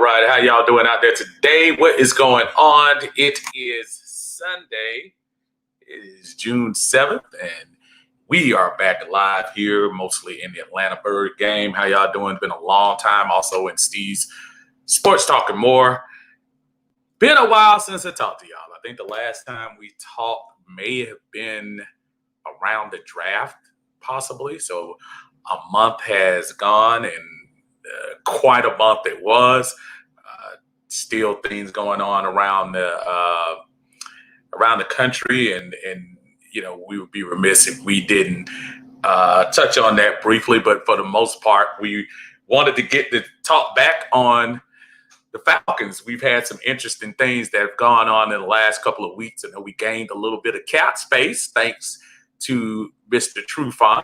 right, how y'all doing out there today? What is going on? It is Sunday. It is June 7th, and we are back live here, mostly in the Atlanta Bird game. How y'all doing? Been a long time. Also in Steve's Sports Talking More. Been a while since I talked to y'all. I think the last time we talked may have been around the draft, possibly. So a month has gone, and quite a month it was. Still things going on around the country, and you know, we would be remiss if we didn't touch on that briefly. But for the most part, we wanted to get the talk back on the Falcons. We've had some interesting things that have gone on in the last couple of weeks. I know we gained a little bit of cap space thanks to Mr. Trufant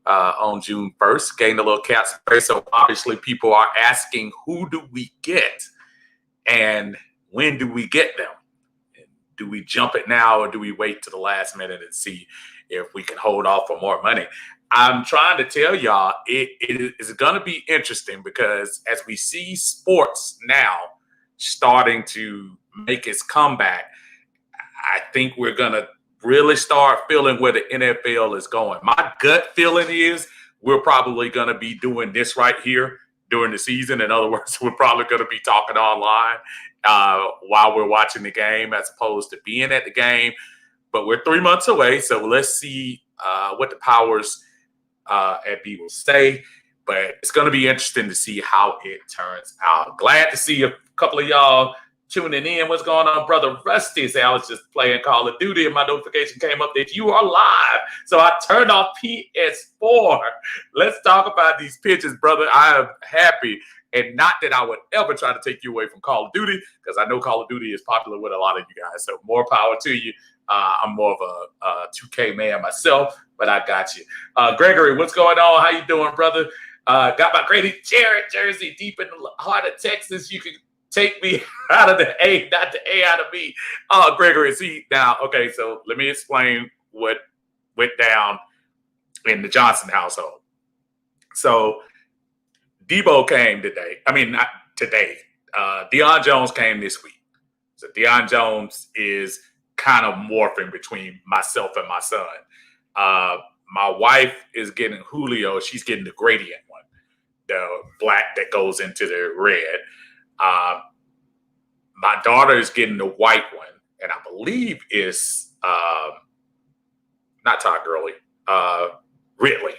on June 1st, gained a little cap space. So obviously people are asking, who do we get and when do we get them? Do we jump it now, or do we wait to the last minute and see if we can hold off for more money? I'm trying to tell y'all it is going to be interesting, because as we see sports now starting to make its comeback, I think we're going to really start feeling where the NFL is going. My gut feeling is we're probably going to be doing this right here during the season. In other words, we're probably going to be talking online while we're watching the game, as opposed to being at the game. But we're 3 months away, so let's see what the powers at B will say. But it's going to be interesting to see how it turns out. Glad to see a couple of y'all tuning in. What's going on, brother Rusty? Say, I was just playing Call of Duty and my notification came up that you are live. So I turned off PS4. Let's talk about these pitches, brother. I am happy. And not that I would ever try to take you away from Call of Duty, because I know Call of Duty is popular with a lot of you guys. So more power to you. I'm more of a 2K man myself, but I got you. Gregory, what's going on? How you doing, brother? Got my Grady Jarrett jersey deep in the heart of Texas. You can take me out of the A, not the A out of B. Gregory, see now, okay, so let me explain what went down in the Johnson household. So Debo came today. I mean, not today. Deion Jones came this week. So Deion Jones is kind of morphing between myself and my son. My wife is getting Julio. She's getting the gradient one, the black that goes into the red. My daughter is getting the white one, and I believe is not Todd Gurley, Ridley.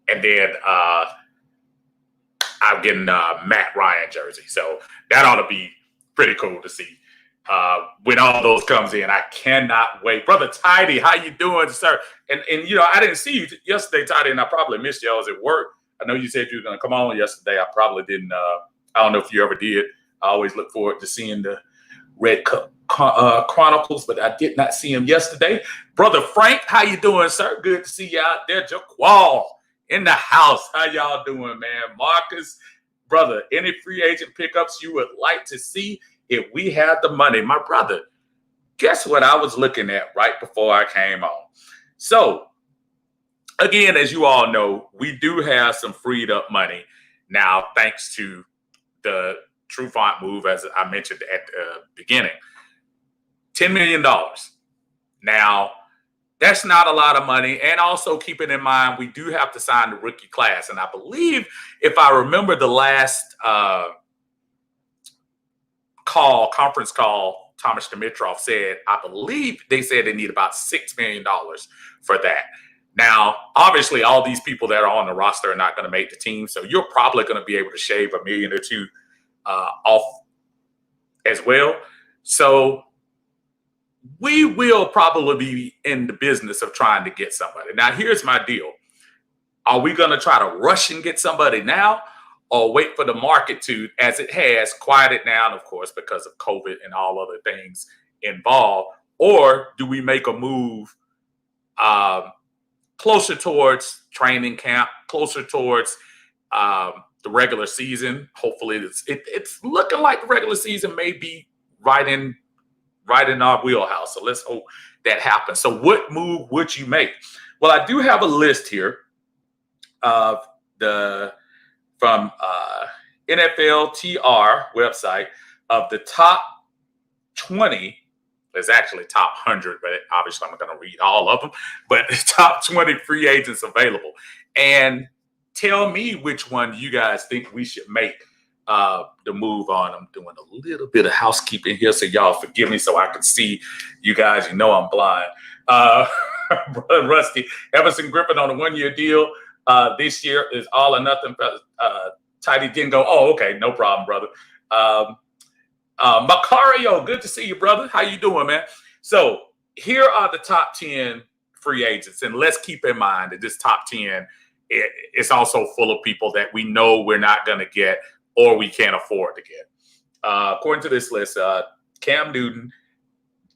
And then I'm getting Matt Ryan jersey. So that ought to be pretty cool to see when all those comes in. I cannot wait. Brother Tidy, how you doing, sir? And you know, I didn't see you yesterday, Tidy, and I probably missed you. I was at work. I know you said you were going to come on yesterday. I probably didn't. I don't know if you ever did. I always look forward to seeing the Red Cup Chronicles, but I did not see him yesterday. Brother Frank, how you doing, sir? Good to see you out there. Jaqual in the house. How y'all doing, man? Marcus, brother, any free agent pickups you would like to see if we had the money? My brother, guess what I was looking at right before I came on? So, again, as you all know, we do have some freed up money now, thanks to the Trufant move, as I mentioned at the beginning. $10 million. Now, that's not a lot of money. And also keeping in mind, we do have to sign the rookie class. And I believe, if I remember the last conference call, Thomas Dimitroff said, I believe they said they need about $6 million for that. Now, obviously, all these people that are on the roster are not going to make the team. So you're probably going to be able to shave $1 million or $2 million off as well. So we will probably be in the business of trying to get somebody. Now, here's my deal. Are we going to try to rush and get somebody now, or wait for the market to, as it has, quieted down, of course, because of COVID and all other things involved? Or do we make a move closer towards training camp, closer towards the regular season? Hopefully, it's looking like the regular season may be right in our wheelhouse. So let's hope that happens. So what move would you make? Well, I do have a list here of from NFL TR website of the top 20. It's actually top 100, but obviously I'm not going to read all of them. But the top 20 free agents available. And tell me which one you guys think we should make the move on. I'm doing a little bit of housekeeping here, so y'all forgive me so I can see you guys. You know I'm blind. Brother Rusty, Everson Griffin on a 1-year deal. This year is all or nothing. Tidy didn't go. Oh, okay, no problem, brother. Macario, good to see you, brother. How you doing, man? So here are the top 10 free agents, and let's keep in mind that this top 10 it's also full of people that we know we're not going to get or we can't afford to get. According to this list, Cam Newton,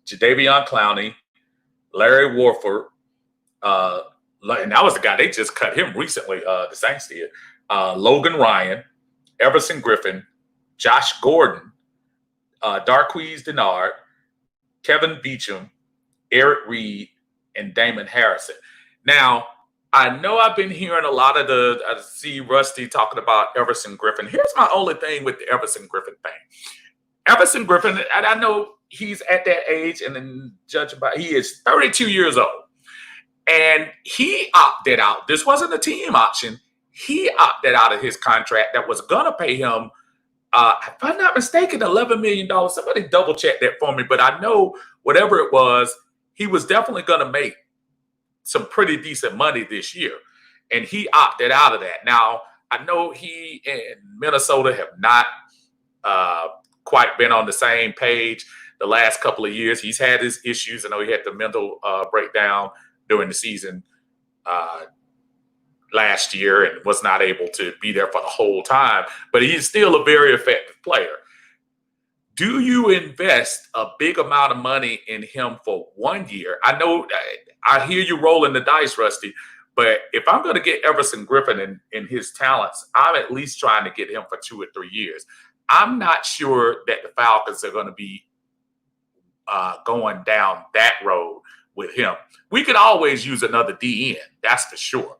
Jadeveon Clowney, Larry Warford, and that was the guy, they just cut him recently, the Saints did. Logan Ryan, Everson Griffin, Josh Gordon, Darqueze Dennard, Kevin Beecham, Eric Reed, and Damon Harrison. Now, I know I've been hearing a lot of I see Rusty talking about Everson Griffin. Here's my only thing with the Everson Griffin thing. Everson Griffin, and I know he's at that age, and then judging by, he is 32 years old. And he opted out. This wasn't a team option. He opted out of his contract that was going to pay him, if I'm not mistaken, $11 million. Somebody double check that for me. But I know whatever it was, he was definitely going to make some pretty decent money this year. And he opted out of that. Now, I know he and Minnesota have not quite been on the same page the last couple of years. He's had his issues. I know he had the mental breakdown during the season last year and was not able to be there for the whole time. But he's still a very effective player. Do you invest a big amount of money in him for 1 year? I know I hear you rolling the dice, Rusty, but if I'm going to get Everson Griffin in his talents, I'm at least trying to get him for 2 or 3 years. I'm not sure that the Falcons are going to be going down that road with him. We could always use another DN, that's for sure.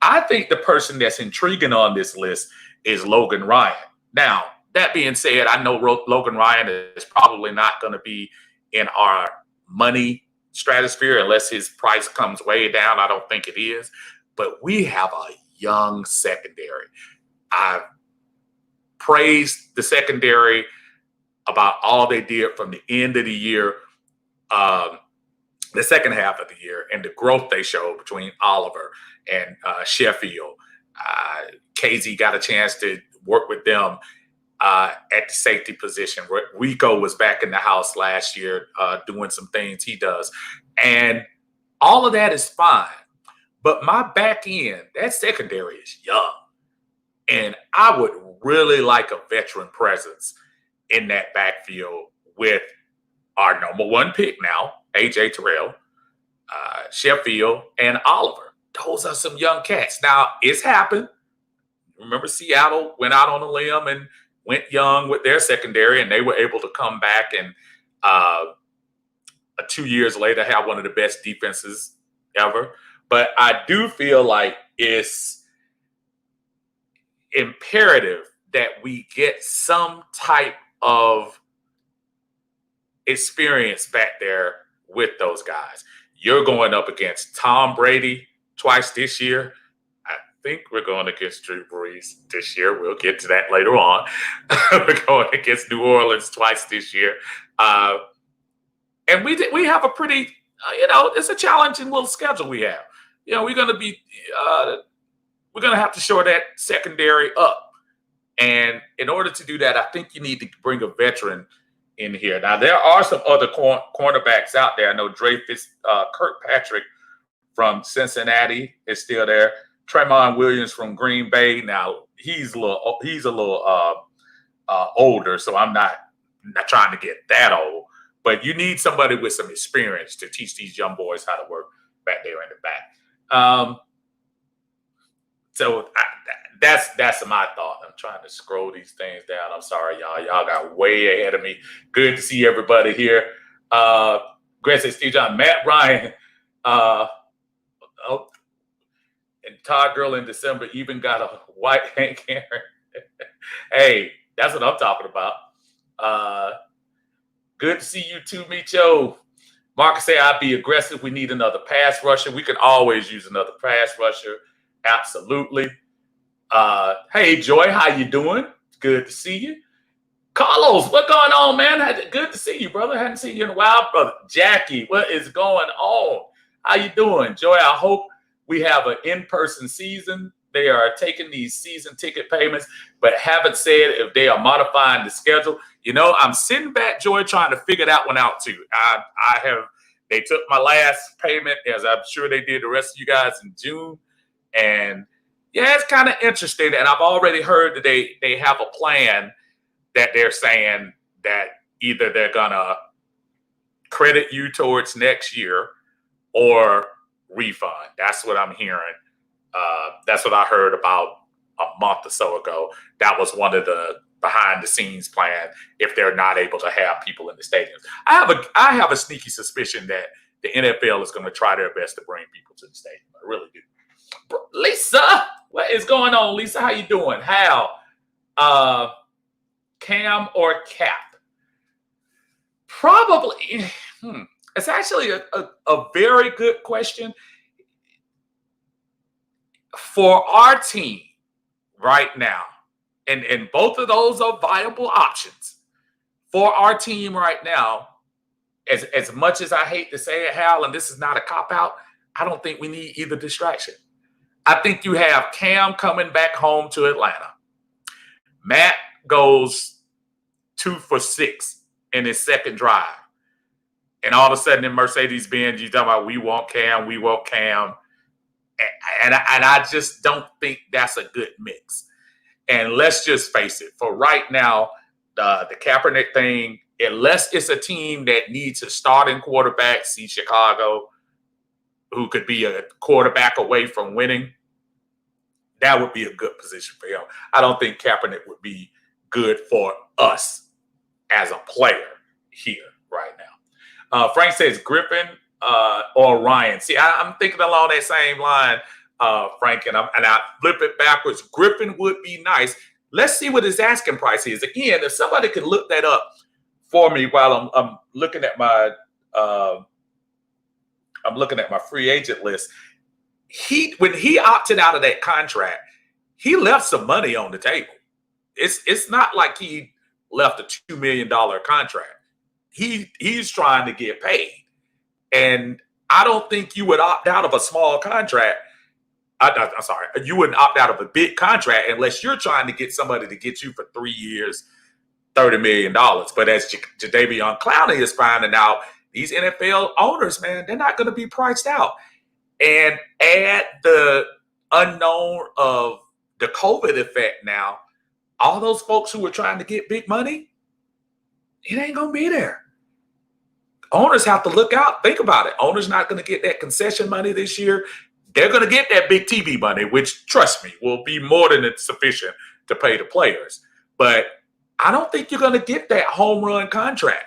I think the person that's intriguing on this list is Logan Ryan. Now, that being said, I know Logan Ryan is probably not going to be in our money stratosphere unless his price comes way down. I don't think it is. But we have a young secondary. I've praised the secondary about all they did from the end of the year, the second half of the year, and the growth they showed between Oliver and Sheffield. KZ got a chance to work with them at the safety position. Rico was back in the house last year doing some things he does. And all of that is fine. But my back end, that secondary is young. And I would really like a veteran presence in that backfield with our number 1 pick now, A.J. Terrell, Sheffield, and Oliver. Those are some young cats. Now, it's happened. Remember, Seattle went out on a limb and went young with their secondary, and they were able to come back and 2 years later have one of the best defenses ever. But I do feel like it's imperative that we get some type of experience back there with those guys. You're going up against Tom Brady twice this year. I think we're going against Drew Brees this year. We'll get to that later on. We're going against New Orleans twice this year. And we have a pretty, it's a challenging little schedule we have. We're going to have to shore that secondary up. And in order to do that, I think you need to bring a veteran in here. Now, there are some other cornerbacks out there. I know Kirkpatrick from Cincinnati is still there. Tremont Williams from Green Bay. Now, he's a little older, so I'm not trying to get that old. But you need somebody with some experience to teach these young boys how to work back there in the back. So that's my thought. I'm trying to scroll these things down. I'm sorry, y'all. Y'all got way ahead of me. Good to see everybody here. Grant says, Steve John, Matt Ryan, and Todd Gurley in December even got a white Hank Aaron. Hey, that's what I'm talking about. Good to see you too, Micho. Marcus say I'd be aggressive. We need another pass rusher. We can always use another pass rusher. Absolutely. Hey, Joy, how you doing? Good to see you. Carlos, what's going on, man? Good to see you, brother. Hadn't seen you in a while, brother. Jackie, what is going on? How you doing, Joy? I hope we have an in-person season. They are taking these season ticket payments, but haven't said if they are modifying the schedule. You know, I'm sitting back, Joy, trying to figure that one out too. I have. They took my last payment, as I'm sure they did the rest of you guys in June, and yeah, it's kind of interesting. And I've already heard that they have a plan that they're saying that either they're gonna credit you towards next year or refund. That's what I'm hearing. That's what I heard about a month or so ago. That was one of the behind the scenes plan if they're not able to have people in the stadiums. I have a sneaky suspicion that the NFL is going to try their best to bring people to the stadium. I really do. Lisa, what is going on, Lisa? How you doing? Hal, Cam or Cap? Probably. It's actually a very good question. For our team right now, and both of those are viable options. For our team right now, as much as I hate to say it, Hal, and this is not a cop-out, I don't think we need either distraction. I think you have Cam coming back home to Atlanta. Matt goes 2 for 6 in his second drive. And all of a sudden in Mercedes-Benz, you're talking about we want Cam. And I just don't think that's a good mix. And let's just face it, for right now, the Kaepernick thing, unless it's a team that needs a starting quarterback, see Chicago, who could be a quarterback away from winning, that would be a good position for him. I don't think Kaepernick would be good for us as a player here right now. Frank says Griffin or Ryan. See, I'm thinking along that same line, Frank, and I flip it backwards. Griffin would be nice. Let's see what his asking price is. Again, if somebody could look that up for me while I'm looking at my free agent list. When he opted out of that contract, he left some money on the table. It's not like he left a $2 million contract. He's trying to get paid. And I don't think you would opt out of a small contract. I'm sorry. You wouldn't opt out of a big contract unless you're trying to get somebody to get you for 3 years, $30 million. But as Jadeveon Clowney is finding out, these NFL owners, man, they're not going to be priced out. And add the unknown of the COVID effect now, all those folks who were trying to get big money, it ain't going to be there. Owners have to look out. Think about it. Owners not going to get that concession money this year. They're going to get that big TV money, which, trust me, will be more than sufficient to pay the players. But I don't think you're going to get that home run contract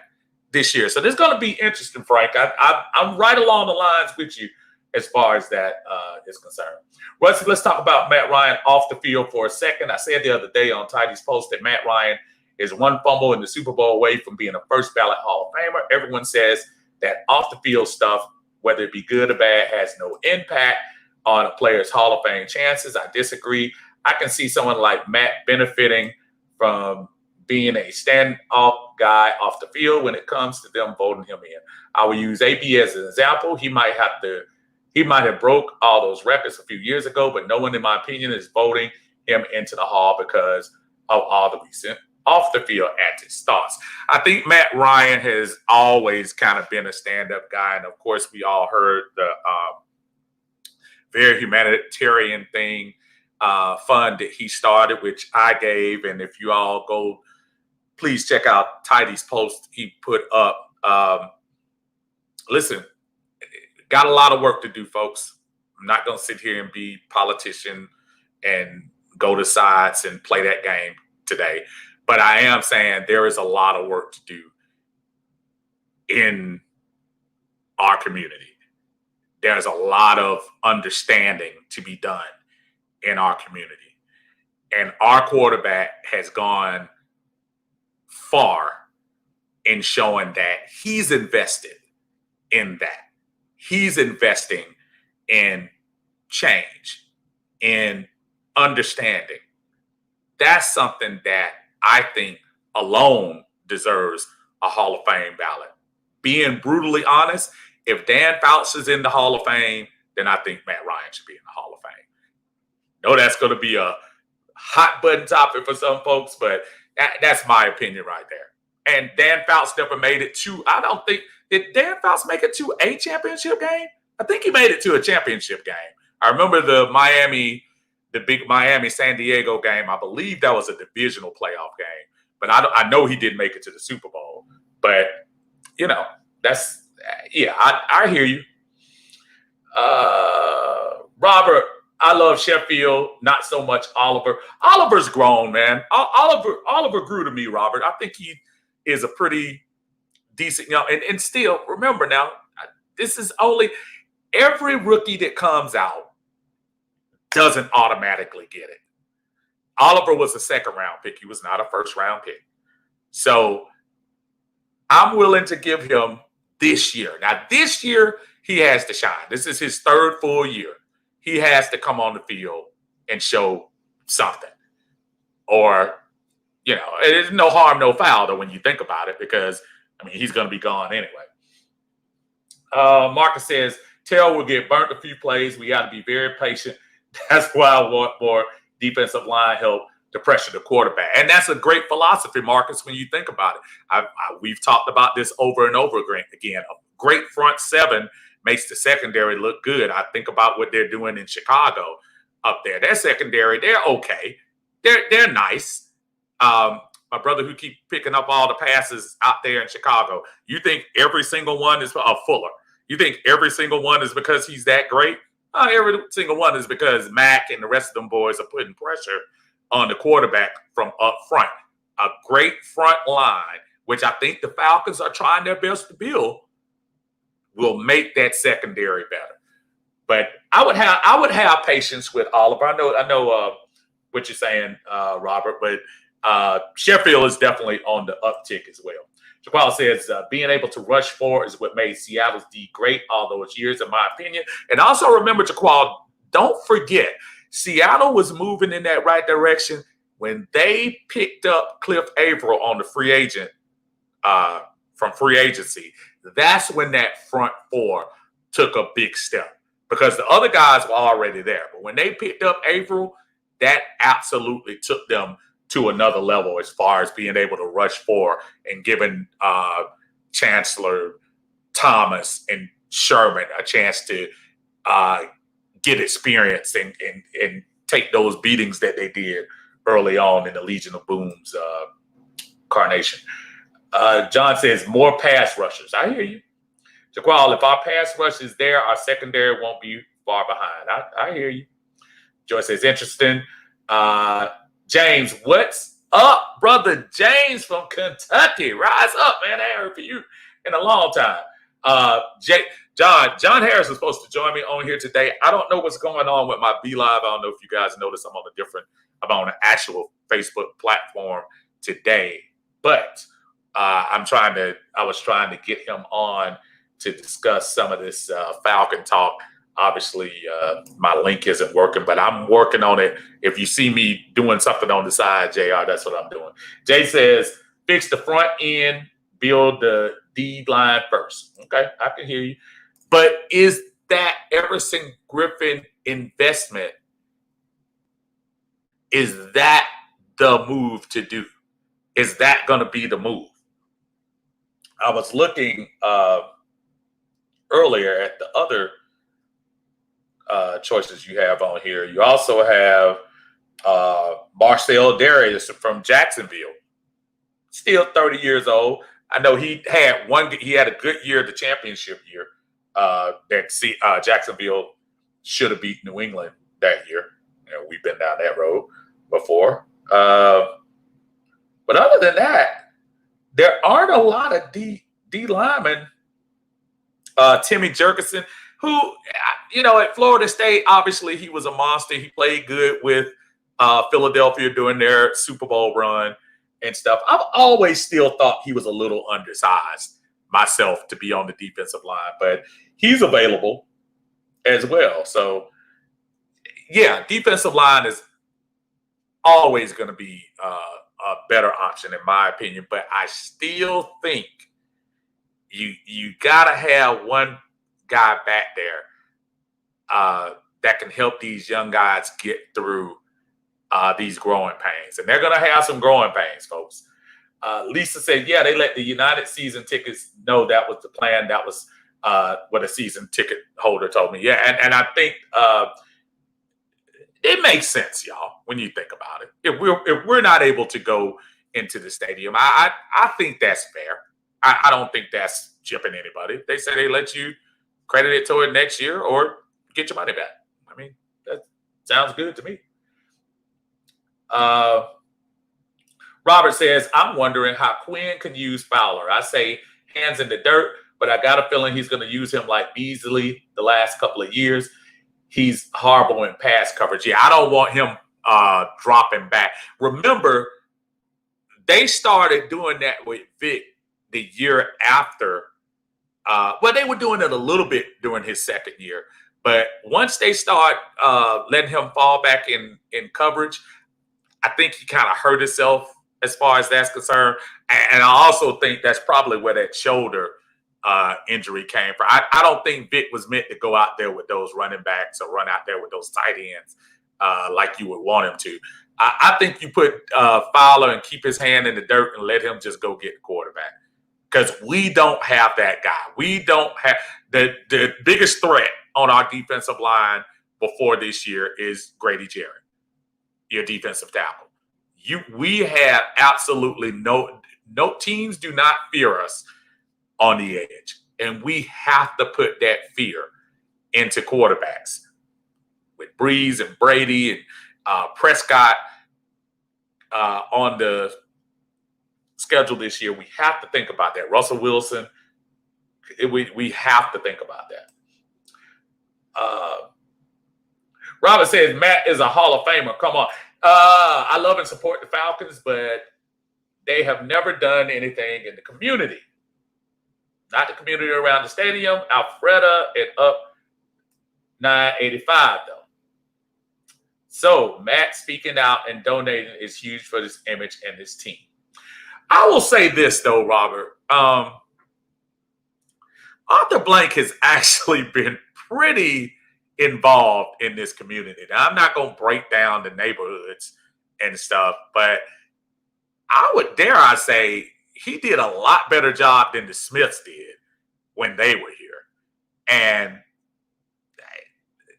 this year. So this is going to be interesting, Frank. I'm right along the lines with you as far as that is concerned. Let's talk about Matt Ryan off the field for a second. I said the other day on Tidy's post that Matt Ryan is one fumble in the Super Bowl away from being a first ballot Hall of Famer. Everyone says that off the field stuff, whether it be good or bad, has no impact on a player's Hall of Fame chances. I disagree. I can see someone like Matt benefiting from being a stand-off guy off the field when it comes to them voting him in. I will use AB as an example. He might have broke all those records a few years ago, but no one, in my opinion, is voting him into the Hall because of all the recent off-the-field antics thoughts. I think Matt Ryan has always kind of been a stand-up guy, and of course, we all heard the very humanitarian thing fund that he started, which I gave, and if you all go, please check out Tidy's post he put up. Listen, got a lot of work to do, folks. I'm not going to sit here and be politician and go to sides and play that game today. But I am saying there is a lot of work to do in our community. There's a lot of understanding to be done in our community. And our quarterback has gone far in showing that he's invested in that. He's investing in change, in understanding. That's something that I think alone deserves a Hall of Fame ballot. Being brutally honest, if Dan Fouts is in the Hall of Fame, then I think Matt Ryan should be in the Hall of Fame. No, that's going to be a hot button topic for some folks, but that's my opinion right there. And Dan Fouts never made it to, I don't think, did Dan Fouts make it to a championship game? I think he made it to a championship game. I remember the big Miami San Diego game. I believe that was a divisional playoff game, but I know he didn't make it to the Super Bowl. But I hear you. Robert, I love Sheffield, not so much Oliver. Oliver's grown, man. Oliver grew to me, Robert. I think he is a pretty decent young, and still, remember now, this is only every rookie that comes out doesn't automatically get it. Oliver was a second-round pick. He was not a first-round pick. So I'm willing to give him this year. Now, this year, he has to shine. This is his third full year. He has to come on the field and show something. Or, it's no harm, no foul, though, when you think about it, because, he's going to be gone anyway. Marcus says, Terrell will get burnt a few plays. We got to be very patient. That's why I want more defensive line help to pressure the quarterback. And that's a great philosophy, Marcus, when you think about it. We've talked about this over and over again. A great front seven makes the secondary look good. I think about what they're doing in Chicago up there. Their secondary, they're okay. They're nice. My brother who keep picking up all the passes out there in Chicago, you think every single one is Fuller? You think every single one is because he's that great? Every single one is because Mac and the rest of them boys are putting pressure on the quarterback from up front. A great front line, which I think the Falcons are trying their best to build, will make that secondary better. But I would have patience with Oliver. I know what you're saying, Robert, but Sheffield is definitely on the uptick as well. Jaqual says, being able to rush forward is what made Seattle's D great all those years, in my opinion. And also remember, Jaqual, don't forget, Seattle was moving in that right direction when they picked up Cliff Averill on the free agent from free agency. That's when that front four took a big step because the other guys were already there. But when they picked up Averill, that absolutely took them to another level as far as being able to rush forward and giving Chancellor, Thomas, and Sherman a chance to get experience and take those beatings that they did early on in the Legion of Boom's carnation. John says, more pass rushers. I hear you. Jaqual, if our pass rush is there, our secondary won't be far behind. I hear you. Joy says, interesting. James, what's up, brother James from Kentucky? Rise up, man. I haven't heard from you in a long time. John Harris is supposed to join me on here today. I don't know what's going on with my B Live. I don't know if you guys noticed I'm on an actual Facebook platform today, but I was trying to get him on to discuss some of this Falcon talk. Obviously, my link isn't working, but I'm working on it. If you see me doing something on the side, JR, that's what I'm doing. Jay says, fix the front end, build the D line first. Okay, I can hear you. But is that Everson Griffin investment, is that the move to do? Is that going to be the move? I was looking earlier at the other choices you have on here. You also have Marcel Darius from Jacksonville, still 30 years old. I know he had a good year, the championship year that Jacksonville should have beat New England that year. We've been down that road before. But other than that, there aren't a lot of D linemen. Timmy Jerkerson, who, at Florida State, obviously he was a monster. He played good with Philadelphia during their Super Bowl run and stuff. I've always still thought he was a little undersized myself to be on the defensive line, but he's available as well. So, yeah, defensive line is always going to be a better option in my opinion, but I still think you got to have one guy back there that can help these young guys get through these growing pains. And they're going to have some growing pains, folks. Lisa said, yeah, they let the United season tickets know that was the plan. That was what a season ticket holder told me. Yeah, and I think it makes sense, y'all, when you think about it. If we're not able to go into the stadium, I think that's fair. I don't think that's chipping anybody. They say they let you credit it toward next year or get your money back. I mean, that sounds good to me. Robert says, I'm wondering how Quinn can use Fowler. I say hands in the dirt, but I got a feeling he's going to use him like Beasley the last couple of years. He's horrible in pass coverage. Yeah, I don't want him dropping back. Remember, they started doing that with Vic the year after. Well, they were doing it a little bit during his second year. But once they start letting him fall back in coverage, I think he kind of hurt himself as far as that's concerned. And I also think that's probably where that shoulder injury came from. I don't think Vic was meant to go out there with those running backs or run out there with those tight ends like you would want him to. I think you put Fowler and keep his hand in the dirt and let him just go get the quarterback. Because we don't have that guy. We don't have the biggest threat on our defensive line before this year is Grady Jarrett, your defensive tackle. We have absolutely no teams do not fear us on the edge. And we have to put that fear into quarterbacks. With Breeze and Brady and Prescott on the schedule this year, we have to think about that. Russell Wilson, we have to think about that. Robert says, Matt is a Hall of Famer. Come on. I love and support the Falcons, but they have never done anything in the community. Not the community around the stadium, Alfreda and up 985, though. So Matt speaking out and donating is huge for this image and this team. I will say this, though, Robert. Arthur Blank has actually been pretty involved in this community. Now, I'm not going to break down the neighborhoods and stuff, but I would dare I say he did a lot better job than the Smiths did when they were here. And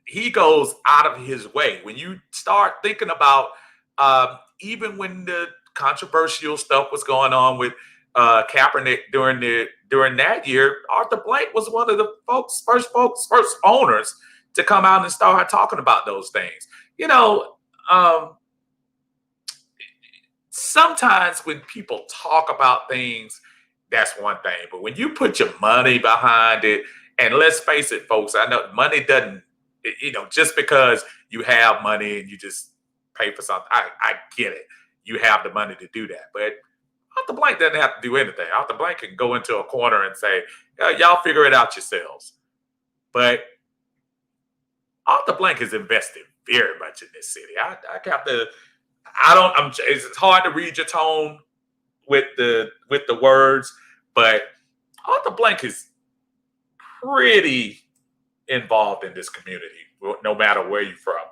he goes out of his way. When you start thinking about even when the controversial stuff was going on with Kaepernick during that year, Arthur Blank was one of the first owners to come out and start talking about those things. You know, sometimes when people talk about things, that's one thing. But when you put your money behind it, and let's face it, folks, I know money doesn't, just because you have money and you just pay for something, I get it. You have the money to do that. But Arthur Blank doesn't have to do anything. Arthur Blank can go into a corner and say, y'all figure it out yourselves. But Arthur Blank has invested very much in this city. It's hard to read your tone with the words, but Arthur Blank is pretty involved in this community, no matter where you're from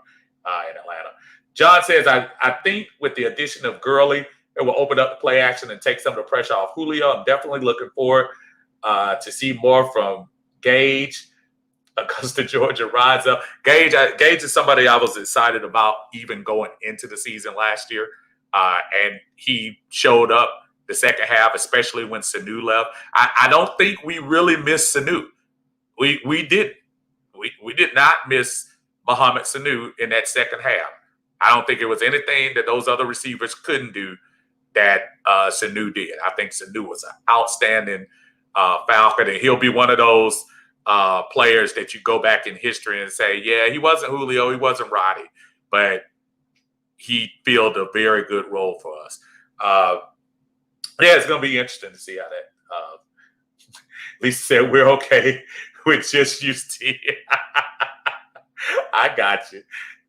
in Atlanta. John says, I think with the addition of Gurley, it will open up the play action and take some of the pressure off Julio. I'm definitely looking forward to see more from Gage. Augusta, Georgia rides up. Gage is somebody I was excited about even going into the season last year. And he showed up the second half, especially when Sanu left. I don't think we really missed Sanu. We did not miss Mohamed Sanu in that second half. I don't think it was anything that those other receivers couldn't do that Sanu did. I think Sanu was an outstanding Falcon, and he'll be one of those players that you go back in history and say, yeah, he wasn't Julio, he wasn't Roddy, but he filled a very good role for us. Yeah, it's going to be interesting to see how that. Lisa said we're okay with just UT. I got you.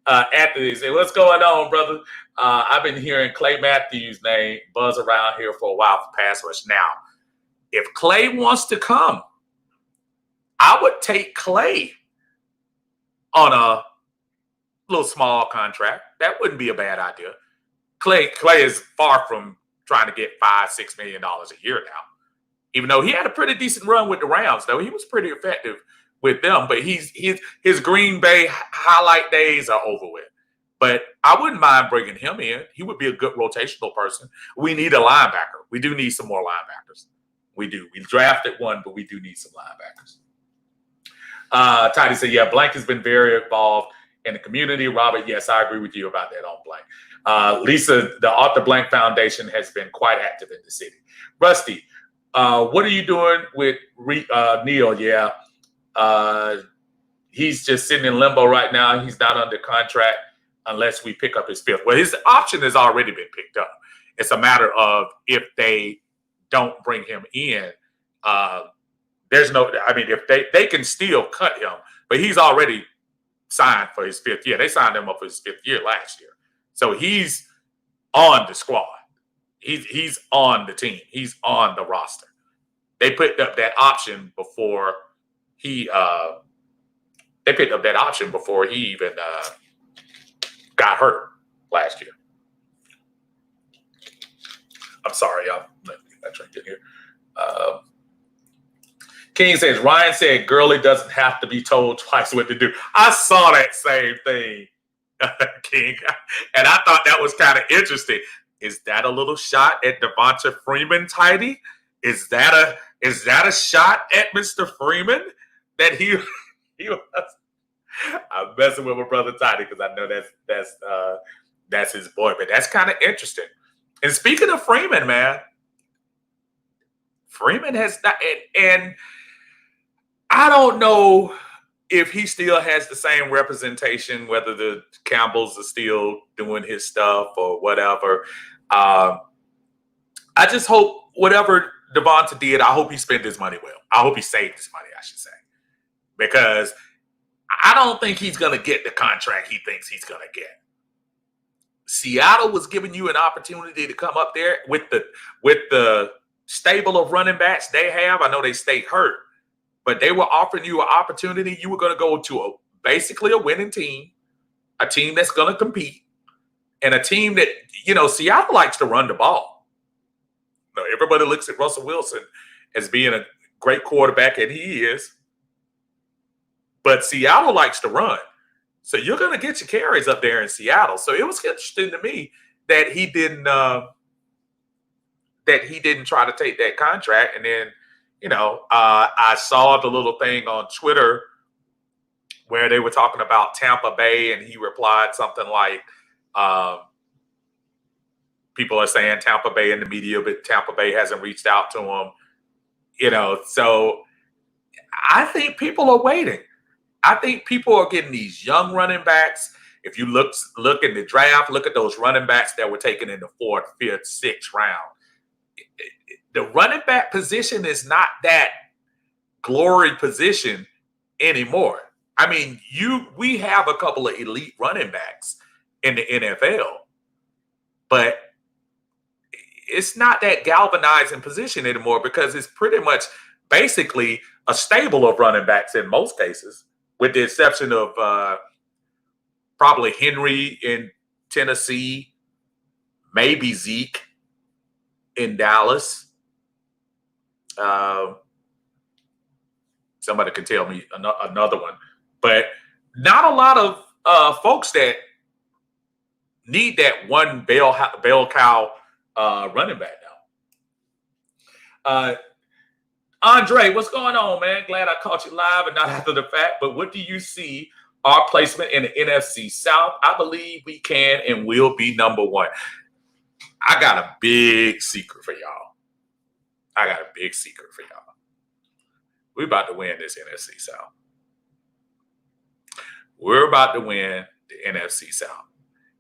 Anthony said, "What's going on, brother? I've been hearing Clay Matthews' name buzz around here for a while for pass rush. Now, if Clay wants to come, I would take Clay on a little small contract. That wouldn't be a bad idea. Clay is far from trying to get $5-6 million a year now. Even though he had a pretty decent run with the Rams, though he was pretty effective with them. But his Green Bay highlight days are over with. But I wouldn't mind bringing him in. He would be a good rotational person. We need a linebacker. We do need some more linebackers. We do. We drafted one, but we do need some linebackers. Tidy said, yeah, Blank has been very involved in the community. Robert, yes, I agree with you about that on Blank. Lisa, the Arthur Blank Foundation has been quite active in the city. Rusty, what are you doing with Neil? Yeah, he's just sitting in limbo right now. He's not under contract unless we pick up his fifth. Well, his option has already been picked up. It's a matter of if they don't bring him in. There's no, I mean, if they can still cut him, but he's already signed for his fifth year. They signed him up for his fifth year last year. So he's on the squad. He's on the team. He's on the roster. They picked up that option before he even got hurt last year. I'm sorry, y'all. Let me get that drink in here. King says, Ryan said Gurley doesn't have to be told twice what to do. I saw that same thing, King. And I thought that was kind of interesting. Is that a little shot at Devonta Freeman, Tidy? Is that a shot at Mr. Freeman that he was? I'm messing with my brother Tidy because I know that's his boy, but that's kind of interesting. And speaking of Freeman, man, Freeman has not, and I don't know if he still has the same representation, whether the Campbells are still doing his stuff or whatever. I just hope whatever Devonta did, I hope he spent his money well. I hope he saved his money, I should say. Because I don't think he's going to get the contract he thinks he's going to get. Seattle was giving you an opportunity to come up there with the stable of running backs they have. I know they stay hurt, but they were offering you an opportunity. You were going to go to basically a winning team, a team that's going to compete, and a team that, Seattle likes to run the ball. Everybody looks at Russell Wilson as being a great quarterback, and he is. But Seattle likes to run. So you're going to get your carries up there in Seattle. So it was interesting to me that he didn't try to take that contract. And then, I saw the little thing on Twitter where they were talking about Tampa Bay, and he replied something like, people are saying Tampa Bay in the media, but Tampa Bay hasn't reached out to him. So I think people are waiting. I think people are getting these young running backs. If you look in the draft, look at those running backs that were taken in the 4th, 5th, 6th round. The running back position is not that glory position anymore. I mean, we have a couple of elite running backs in the NFL, but it's not that galvanizing position anymore because it's pretty much basically a stable of running backs in most cases, with the exception of probably Henry in Tennessee, maybe Zeke in Dallas. Somebody can tell me another one. But not a lot of folks that need that one bell cow running back now. Andre, what's going on, man? Glad I caught you live and not after the fact. But what do you see our placement in the NFC South? I believe we can and will be number one. I got a big secret for y'all. We're about to win this NFC South. We're about to win the NFC South.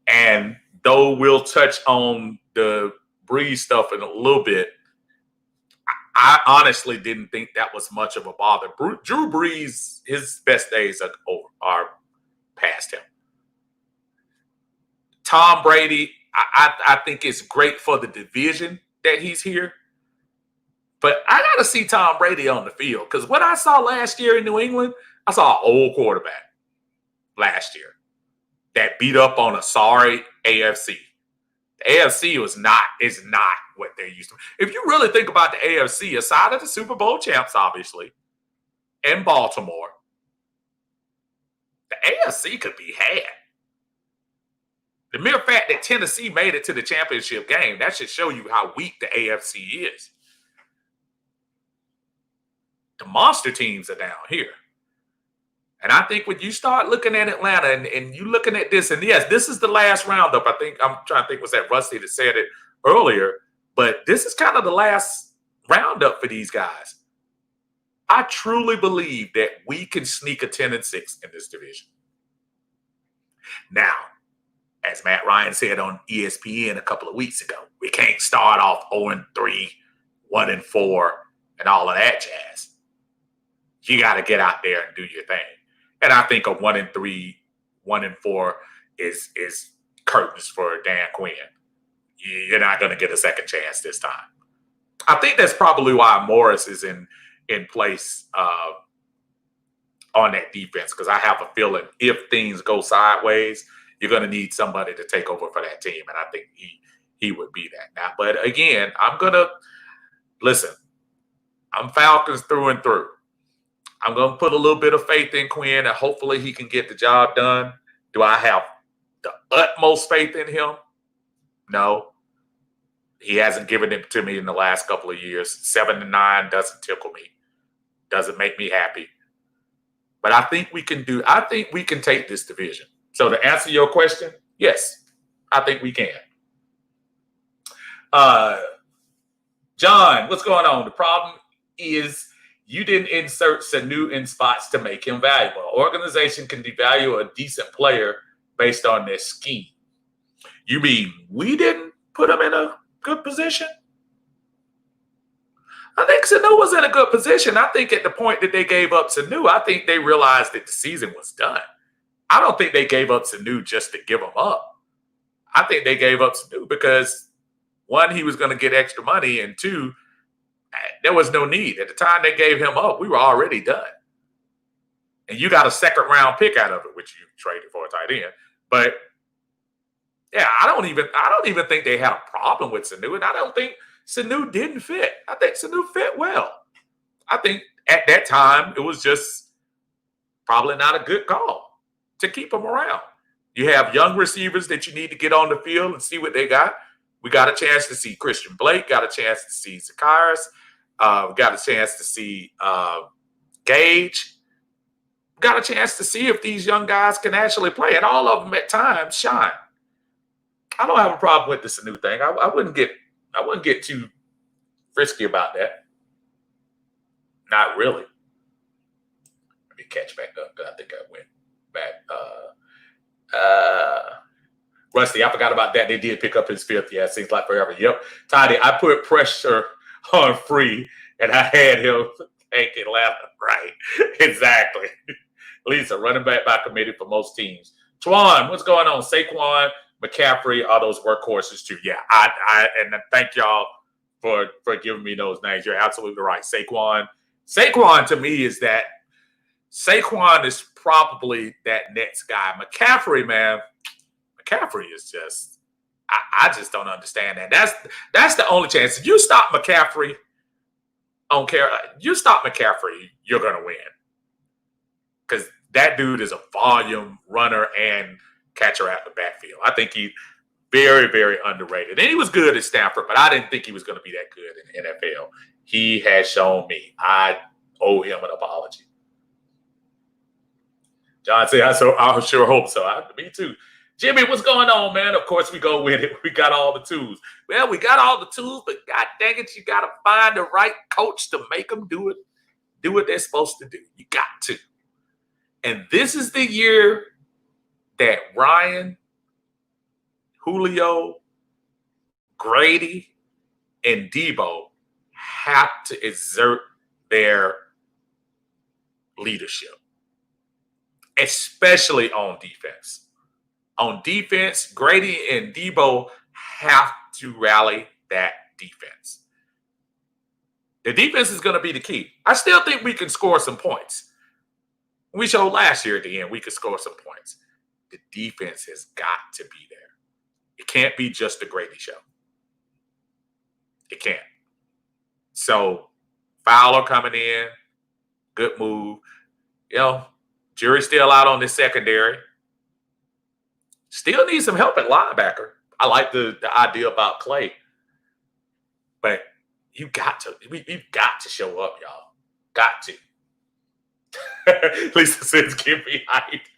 And though we'll touch on the Breeze stuff in a little bit, I honestly didn't think that was much of a bother. Drew Brees, his best days are past him. Tom Brady, I think it's great for the division that he's here. But I got to see Tom Brady on the field, because what I saw last year in New England, I saw an old quarterback last year that beat up on a sorry AFC. The AFC is not what they're used to. If you really think about the AFC, aside of the Super Bowl champs, obviously, and Baltimore, the AFC could be had. The mere fact that Tennessee made it to the championship game, that should show you how weak the AFC is. The monster teams are down here. And I think when you start looking at Atlanta and you looking at this, and yes, this is the last roundup. I think I'm trying to think, was that Rusty that said it earlier, but this is kind of the last roundup for these guys. I truly believe that we can sneak a 10-6 in this division. Now, as Matt Ryan said on ESPN a couple of weeks ago, we can't start off 0-3, 1-4, and all of that jazz. You got to get out there and do your thing. And I think a 1-3, 1-4 is curtains for Dan Quinn. You're not going to get a second chance this time. I think that's probably why Morris is in place on that defense, because I have a feeling if things go sideways, you're going to need somebody to take over for that team. And I think he would be that now. But again, I'm Falcons through and through. I'm going to put a little bit of faith in Quinn, and hopefully he can get the job done. Do I have the utmost faith in him? No. He hasn't given it to me in the last couple of years. 7-9 doesn't tickle me. Doesn't make me happy. But I think we can take this division. So to answer your question, yes, I think we can. John, what's going on? The problem is you didn't insert Sanu in spots to make him valuable. An organization can devalue a decent player based on their scheme. You mean we didn't put him in a good position? I think Sanu was in a good position. I think at the point that they gave up Sanu, I think they realized that the season was done. I don't think they gave up Sanu just to give him up. I think they gave up Sanu because, one, he was going to get extra money, and two, there was no need. At the time they gave him up, we were already done. And you got a second-round pick out of it, which you traded for a tight end. But yeah, I don't even think they had a problem with Sanu, and I don't think Sanu didn't fit. I think Sanu fit well. I think at that time it was just probably not a good call to keep him around. You have young receivers that you need to get on the field and see what they got. We got a chance to see Christian Blake, got a chance to see Zacchaeus, got a chance to see Gage, got a chance to see if these young guys can actually play, and all of them at times shine. I don't have a problem with this new thing. I wouldn't get too frisky about that. Not really. Let me catch back up. I think I went back. Rusty, I forgot about that. They did pick up his fifth. Yeah, it seems like forever. Yep. Toddy, I put pressure on Free, and I had him take Atlanta. Right. Exactly. Lisa, running back by committee for most teams. Twan, what's going on? Saquon, McCaffrey, all those workhorses too. Yeah, and thank y'all for giving me those names. You're absolutely right. Saquon to me is that Saquon is probably that next guy. McCaffrey, man, McCaffrey is just, I just don't understand that. That's the only chance. If you stop McCaffrey you're gonna win. Because that dude is a volume runner and catcher at the backfield. I think he's very, very underrated. And he was good at Stanford, but I didn't think he was going to be that good in the NFL. He has shown me. I owe him an apology. John said, I sure hope so. Me too. Jimmy, what's going on, man? Of course, we go with it. We got all the tools. Well, we got all the tools, but God dang it, you got to find the right coach to make them do what they're supposed to do. You got to. And this is the year that Ryan, Julio, Grady, and Debo have to exert their leadership, especially on defense. On defense, Grady and Debo have to rally that defense. The defense is going to be the key. I still think we can score some points. We showed last year at the end we could score some points. The defense has got to be there. It can't be just the Grady show. It can't. So, Fowler coming in, good move. Jury's still out on this secondary. Still need some help at linebacker. I like the idea about Clay. But we've got to show up, y'all. Got to. Lisa says, give me height.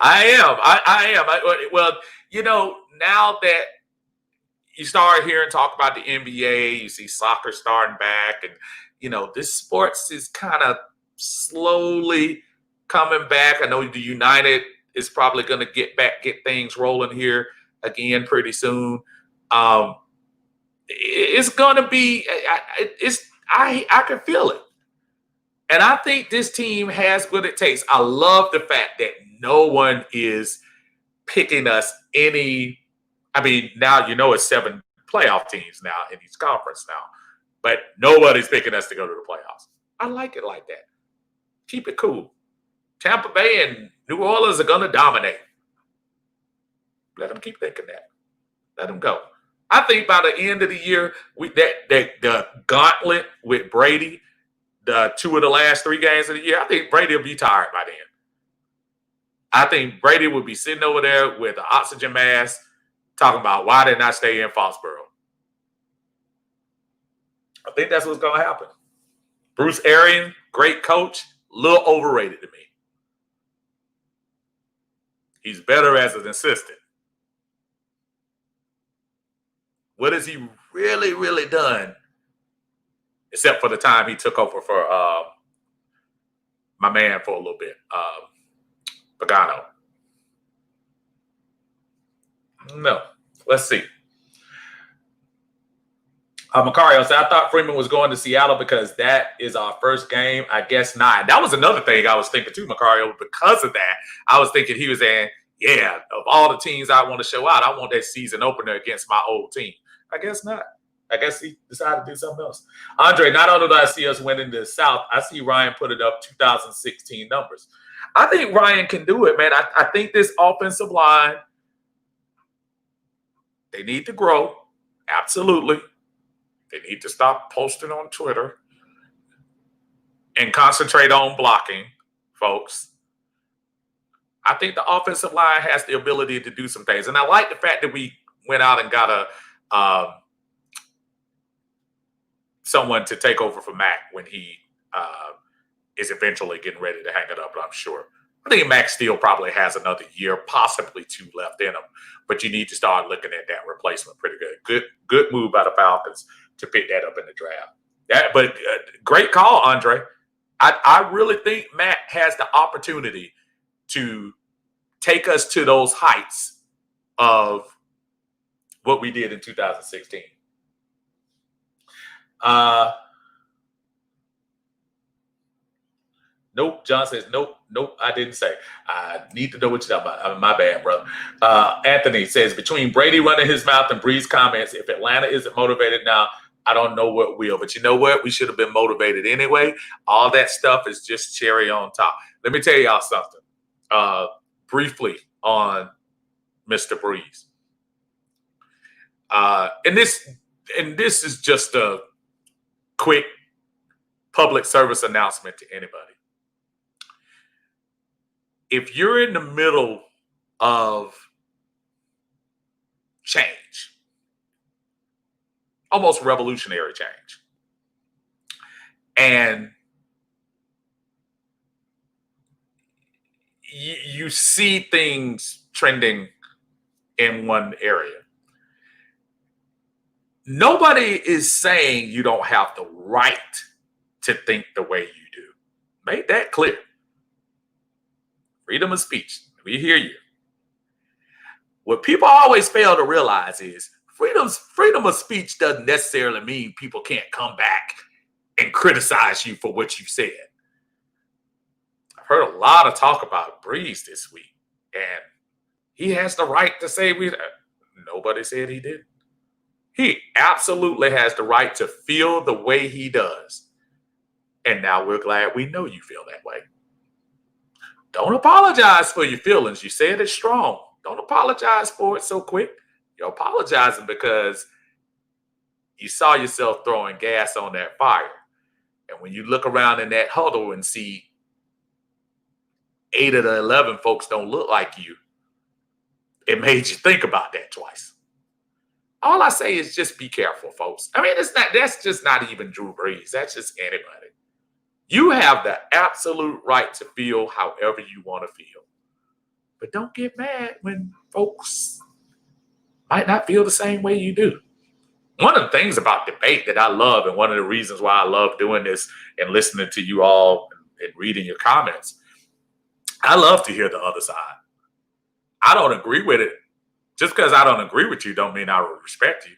I am. Well, now that you start hearing talk about the NBA, you see soccer starting back, and, this sports is kind of slowly coming back. I know the United is probably going to get things rolling here again pretty soon. It's going to be, I can feel it. And I think this team has what it takes. I love the fact that no one is picking us any. I mean, now it's 7 playoff teams now in each conference now. But nobody's picking us to go to the playoffs. I like it like that. Keep it cool. Tampa Bay and New Orleans are going to dominate. Let them keep thinking that. Let them go. I think by the end of the year, the gauntlet with Brady, the 2 of the last 3 games of the year, I think Brady will be tired by then. I think Brady will be sitting over there with an oxygen mask talking about why didn't I stay in Foxborough. I think that's what's going to happen. Bruce Arians, great coach, a little overrated to me. He's better as an assistant. What has he really, really done? Except for the time he took over for my man for a little bit, Pagano. No. Let's see. Macario said, I thought Freeman was going to Seattle because that is our first game. I guess not. That was another thing I was thinking too, Macario. Because of that, I was thinking he was saying, yeah, of all the teams I want to show out, I want that season opener against my old team. I guess not. I guess he decided to do something else. Andre, not only do I see us winning the South, I see Ryan putting up 2016 numbers. I think Ryan can do it, man. I think this offensive line, they need to grow. Absolutely. They need to stop posting on Twitter and concentrate on blocking, folks. I think the offensive line has the ability to do some things. And I like the fact that we went out and got someone to take over for Mac when he is eventually getting ready to hang it up, I'm sure. I think Mac still probably has another year, possibly 2 left in him. But you need to start looking at that replacement pretty good. Good move by the Falcons to pick that up in the draft. But great call, Andre. I really think Matt has the opportunity to take us to those heights of what we did in 2016. Nope. John says, nope, I didn't say. I need to know what you're talking about. My bad, brother. Anthony says, between Brady running his mouth and Bree's comments, if Atlanta isn't motivated now, I don't know what will. But you know what? We should have been motivated anyway. All that stuff is just cherry on top. Let me tell y'all something. Briefly on Mr. Breeze. And this is just a quick public service announcement to anybody. If you're in the middle of change, almost revolutionary change, and you see things trending in one area, nobody is saying you don't have the right to think the way you do. Make that clear. Freedom of speech. We hear you. What people always fail to realize is freedom of speech doesn't necessarily mean people can't come back and criticize you for what you said. I've heard a lot of talk about Breeze this week, and he has the right to say nobody said he did. He absolutely has the right to feel the way he does. And now we're glad we know you feel that way. Don't apologize for your feelings. You said it strong. Don't apologize for it so quick. You're apologizing because you saw yourself throwing gas on that fire. And when you look around in that huddle and see 8 of the 11 folks don't look like you, it made you think about that twice. All I say is just be careful, folks. I mean, that's just not even Drew Brees. That's just anybody. You have the absolute right to feel however you want to feel. But don't get mad when folks might not feel the same way you do. One of the things about debate that I love, and one of the reasons why I love doing this and listening to you all and reading your comments, I love to hear the other side. I don't agree with it. Just because I don't agree with you don't mean I respect you.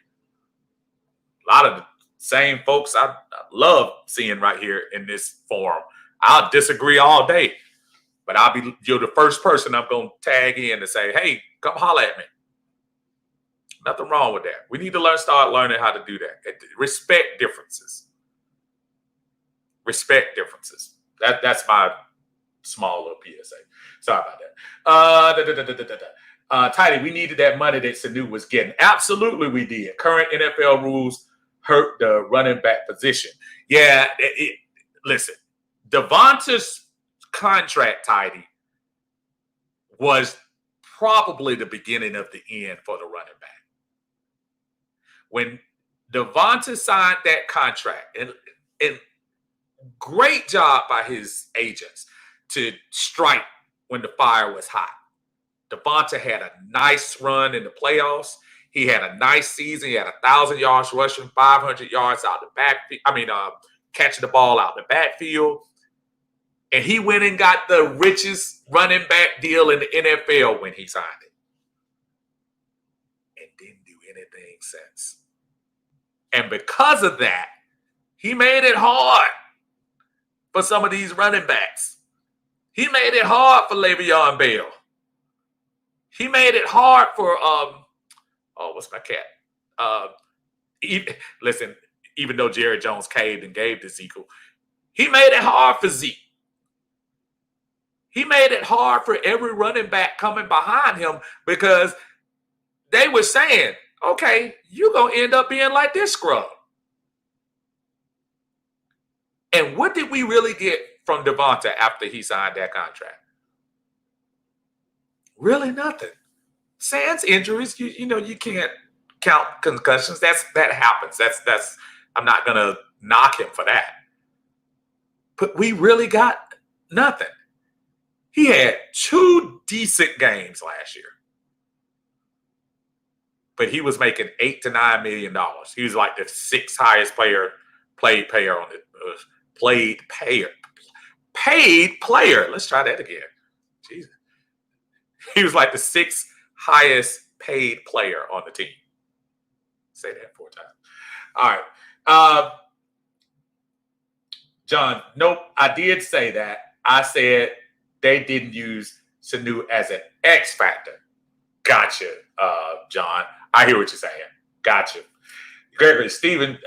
A lot of the same folks I love seeing right here in this forum, I'll disagree all day, but you're the first person I'm going to tag in to say, hey, come holler at me. Nothing wrong with that. We need to start learning how to do that. Respect differences. Respect differences. That's my small little PSA. Sorry about that. Tidy, we needed that money that Sanu was getting. Absolutely, we did. Current NFL rules hurt the running back position. Yeah, listen, Devonta's contract, Tidy, was probably the beginning of the end for the running back. When Devonta signed that contract, and great job by his agents to strike when the fire was hot. Devonta had a nice run in the playoffs. He had a nice season. He had 1,000 yards rushing, 500 yards out the backfield. Catching the ball out the backfield. And he went and got the richest running back deal in the NFL when he signed it. And didn't do anything since. And because of that, he made it hard for some of these running backs. He made it hard for Le'Veon Bell. He made it hard for what's my cat? Even though Jerry Jones caved and gave to Zeke, he made it hard for Zeke. He made it hard for every running back coming behind him because they were saying, okay, you're going to end up being like this scrub. And what did we really get from Devonta after he signed that contract? Really nothing. Sans injuries, you can't count concussions. That happens. That's I'm not gonna knock him for that. But we really got nothing. He had 2 decent games last year. But he was making $8 to $9 million. He was like the 6th highest paid player. Let's try that again. Jesus. He was like the 6th highest paid player on the team. Say that 4 times. All right. John, nope, I did say that. I said they didn't use Sanu as an X factor. Gotcha, John. I hear what you're saying. Gotcha. Gregory, Steven,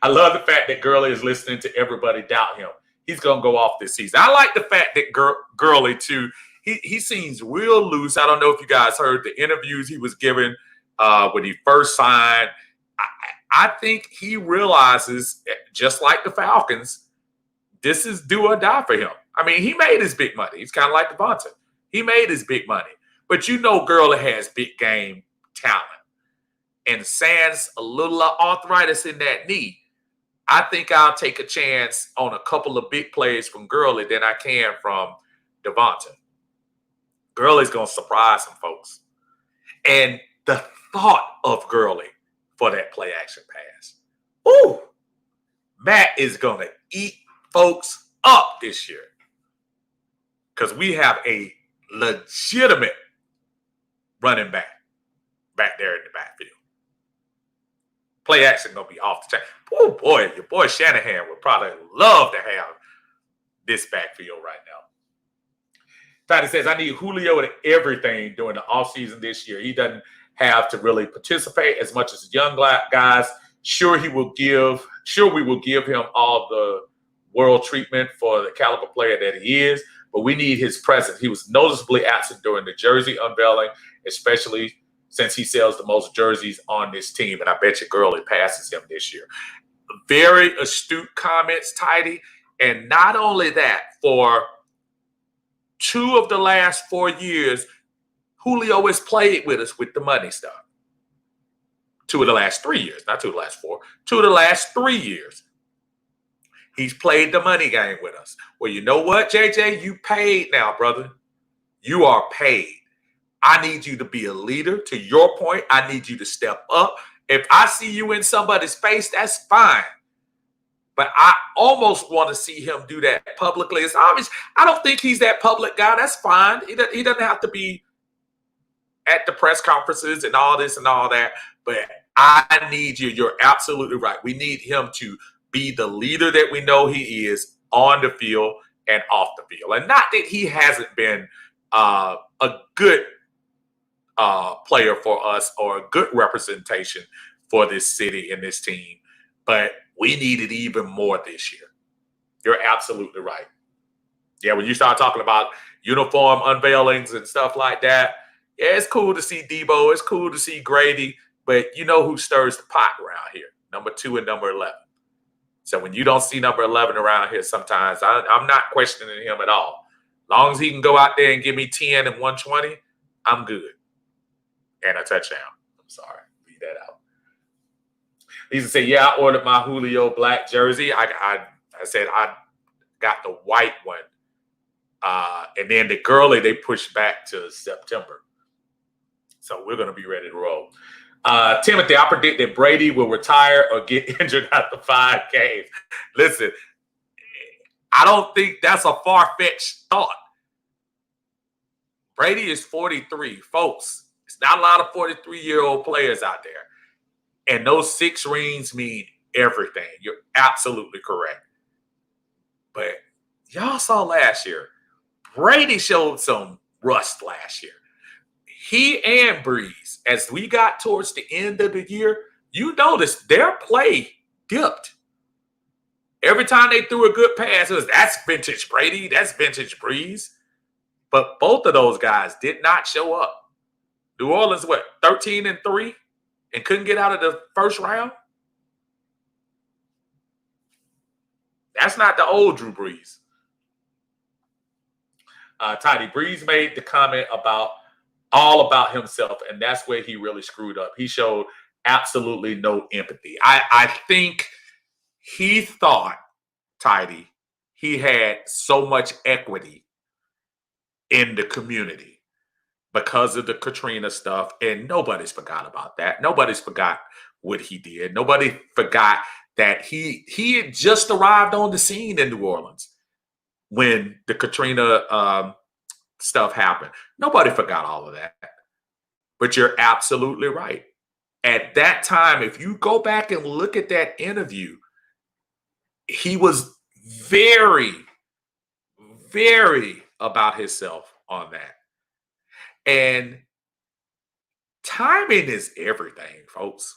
I love the fact that Gurley is listening to everybody doubt him. He's going to go off this season. I like the fact that Gurley, too, he seems real loose. I don't know if you guys heard the interviews he was given when he first signed. I think he realizes, just like the Falcons, this is do or die for him. I mean, he made his big money. He's kind of like Devonta. He made his big money. But Gurley has big game talent. And sans a little arthritis in that knee, I think I'll take a chance on a couple of big plays from Gurley than I can from Devonta. Gurley's going to surprise some folks. And the thought of Gurley for that play action pass. Ooh, Matt is going to eat folks up this year. Because we have a legitimate running back back there in the backfield. Play action going to be off the chain. Oh, boy, your boy Shanahan would probably love to have this backfield right now. Toddy says, I need Julio to everything during the offseason this year. He doesn't have to really participate as much as the young guys. Sure, we will give him all the world treatment for the caliber player that he is, but we need his presence. He was noticeably absent during the jersey unveiling, especially since he sells the most jerseys on this team, and I bet you Gurley passes him this year. Very astute comments, Tidy. And not only that, for 2 of the last 4 years, Julio has played with us with the money stuff. 2 of the last 3 years, not 2 of the last 4. 2 of the last 3 years. He's played the money game with us. Well, you know what, JJ? You paid now, brother. You are paid. I need you to be a leader. To your point, I need you to step up. If I see you in somebody's face, that's fine. But I almost want to see him do that publicly. It's obvious. I don't think he's that public guy. That's fine. He doesn't have to be at the press conferences and all this and all that. But I need you. You're absolutely right. We need him to be the leader that we know he is on the field and off the field. And not that he hasn't been a good player for us or a good representation for this city and this team, but we needed even more this year. You're absolutely right. Yeah, when you start talking about uniform unveilings and stuff like that, yeah, it's cool to see Debo. It's cool to see Grady, but you know who stirs the pot around here? Number 2 and number 11. So when you don't see number 11 around here sometimes, I'm not questioning him at all. As long as he can go out there and give me 10 and 120, I'm good. And a touchdown. I'm sorry. Leave that out. Lisa said, yeah, I ordered my Julio black jersey. I said I got the white one. And then the Gurley, they pushed back to September. So we're going to be ready to roll. Timothy, I predict that Brady will retire or get injured after 5 games. Listen, I don't think that's a far-fetched thought. Brady is 43, folks. It's not a lot of 43-year-old players out there. And those 6 rings mean everything. You're absolutely correct. But y'all saw last year, Brady showed some rust last year. He and Breeze, as we got towards the end of the year, you noticed their play dipped. Every time they threw a good pass, it was, that's vintage Brady, that's vintage Breeze. But both of those guys did not show up. New Orleans, 13-3? And couldn't get out of the first round? That's not the old Drew Brees. Tidy Breeze made the comment all about himself, and that's where he really screwed up. He showed absolutely no empathy. I think he thought, Tidy, he had so much equity in the community because of the Katrina stuff, and nobody's forgot about that. Nobody's forgot what he did. Nobody forgot that he had just arrived on the scene in New Orleans when the Katrina stuff happened. Nobody forgot all of that. But you're absolutely right. At that time, if you go back and look at that interview, he was very, very about himself on that. And timing is everything, folks.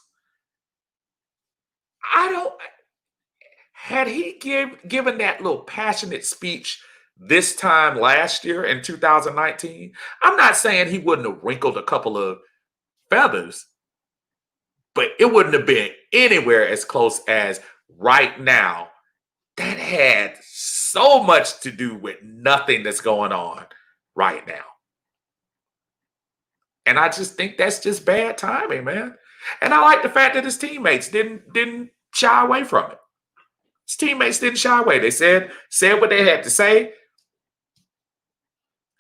Had he given that little passionate speech this time last year in 2019, I'm not saying he wouldn't have wrinkled a couple of feathers, but it wouldn't have been anywhere as close as right now. That had so much to do with nothing that's going on right now. And I just think that's just bad timing, man. And I like the fact that his teammates didn't shy away from it. His teammates didn't shy away. They said what they had to say.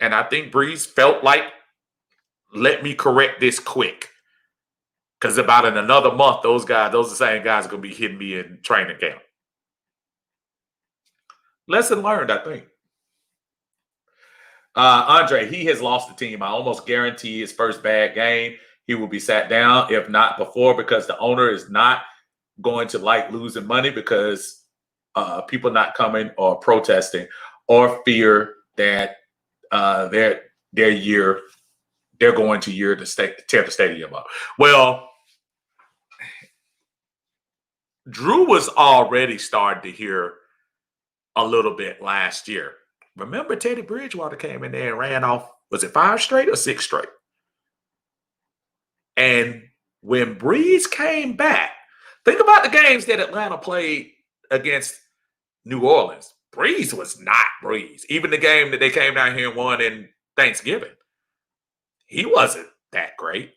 And I think Breeze felt like, let me correct this quick. Because about in another month, those are the same guys are going to be hitting me in training camp. Lesson learned, I think. Andre, he has lost the team. I almost guarantee his first bad game, he will be sat down, if not before, because the owner is not going to like losing money because people not coming or protesting or fear that their year they're going to year to tear the stadium up. Well, Drew was already starting to hear a little bit last year. Remember, Teddy Bridgewater came in there and ran off, was it 5 straight or 6 straight? And when Breeze came back, think about the games that Atlanta played against New Orleans. Breeze was not Breeze. Even the game that they came down here and won in Thanksgiving, he wasn't that great.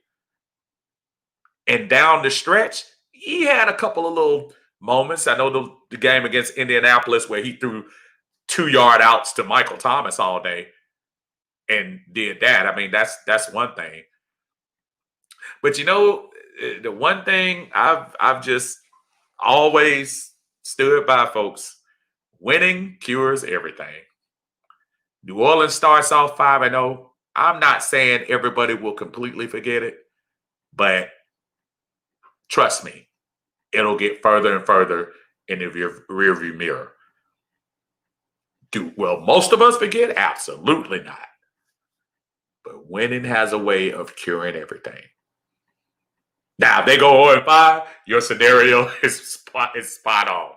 And down the stretch, he had a couple of little moments. I know the game against Indianapolis where he threw 2-yard outs to Michael Thomas all day and did that. I mean, that's one thing. But you know, the one thing I've just always stood by, folks, winning cures everything. New Orleans starts off 5-0. I'm not saying everybody will completely forget it, but trust me, it'll get further and further in the rearview mirror. Will most of us forget? Absolutely not. But winning has a way of curing everything. Now, if they go 0-5, your scenario is spot on.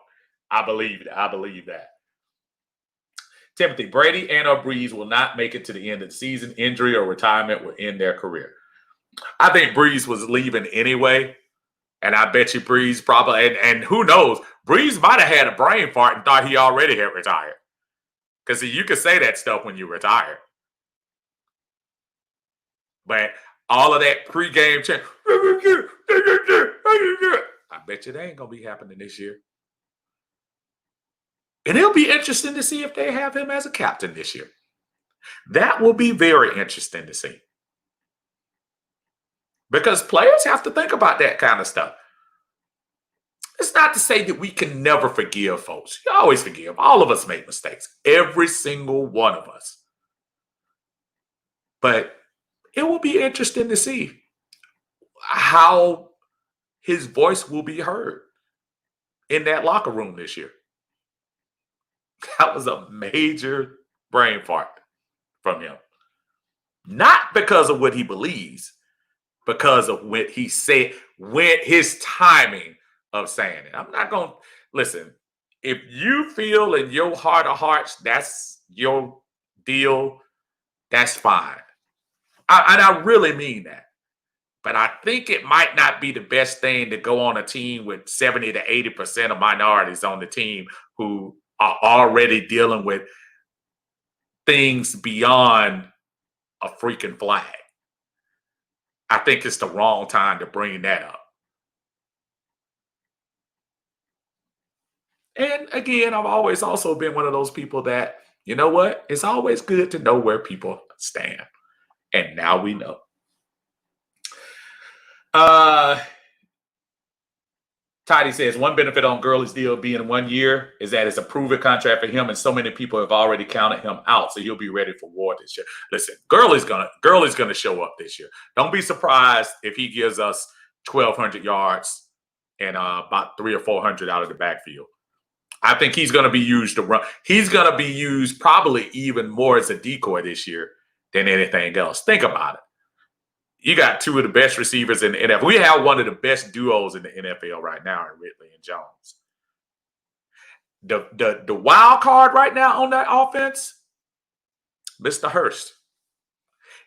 I believe that. Timothy, Brady and or Breeze will not make it to the end of the season. Injury or retirement will end their career. I think Breeze was leaving anyway. And I bet you Breeze probably, and who knows, Breeze might have had a brain fart and thought he already had retired. Because you can say that stuff when you retire. But all of that pregame chant, I bet you that ain't going to be happening this year. And it'll be interesting to see if they have him as a captain this year. That will be very interesting to see. Because players have to think about that kind of stuff. It's not to say that we can never forgive folks. You always forgive. All of us make mistakes. Every single one of us. But it will be interesting to see how his voice will be heard in that locker room this year. That was a major brain fart from him. Not because of what he believes, because of what he said, when his timing of saying it. I'm not going to listen. If you feel in your heart of hearts that's your deal, that's fine. And I really mean that. But I think it might not be the best thing to go on a team with 70 to 80% of minorities on the team who are already dealing with things beyond a freaking flag. I think it's the wrong time to bring that up. And again, I've always also been one of those people that, you know what? It's always good to know where people stand. And now we know. Toddy says, one benefit on Gurley's deal being 1 year is that it's a proven contract for him, and so many people have already counted him out, so he'll be ready for war this year. Listen, Gurley's gonna show up this year. Don't be surprised if he gives us 1,200 yards and about 300 or 400 out of the backfield. I think he's going to be used to run. He's going to be used probably even more as a decoy this year than anything else. Think about it. You got two of the best receivers in the NFL. We have one of the best duos in the NFL right now in Ridley and Jones. The wild card right now on that offense, Mr. Hurst.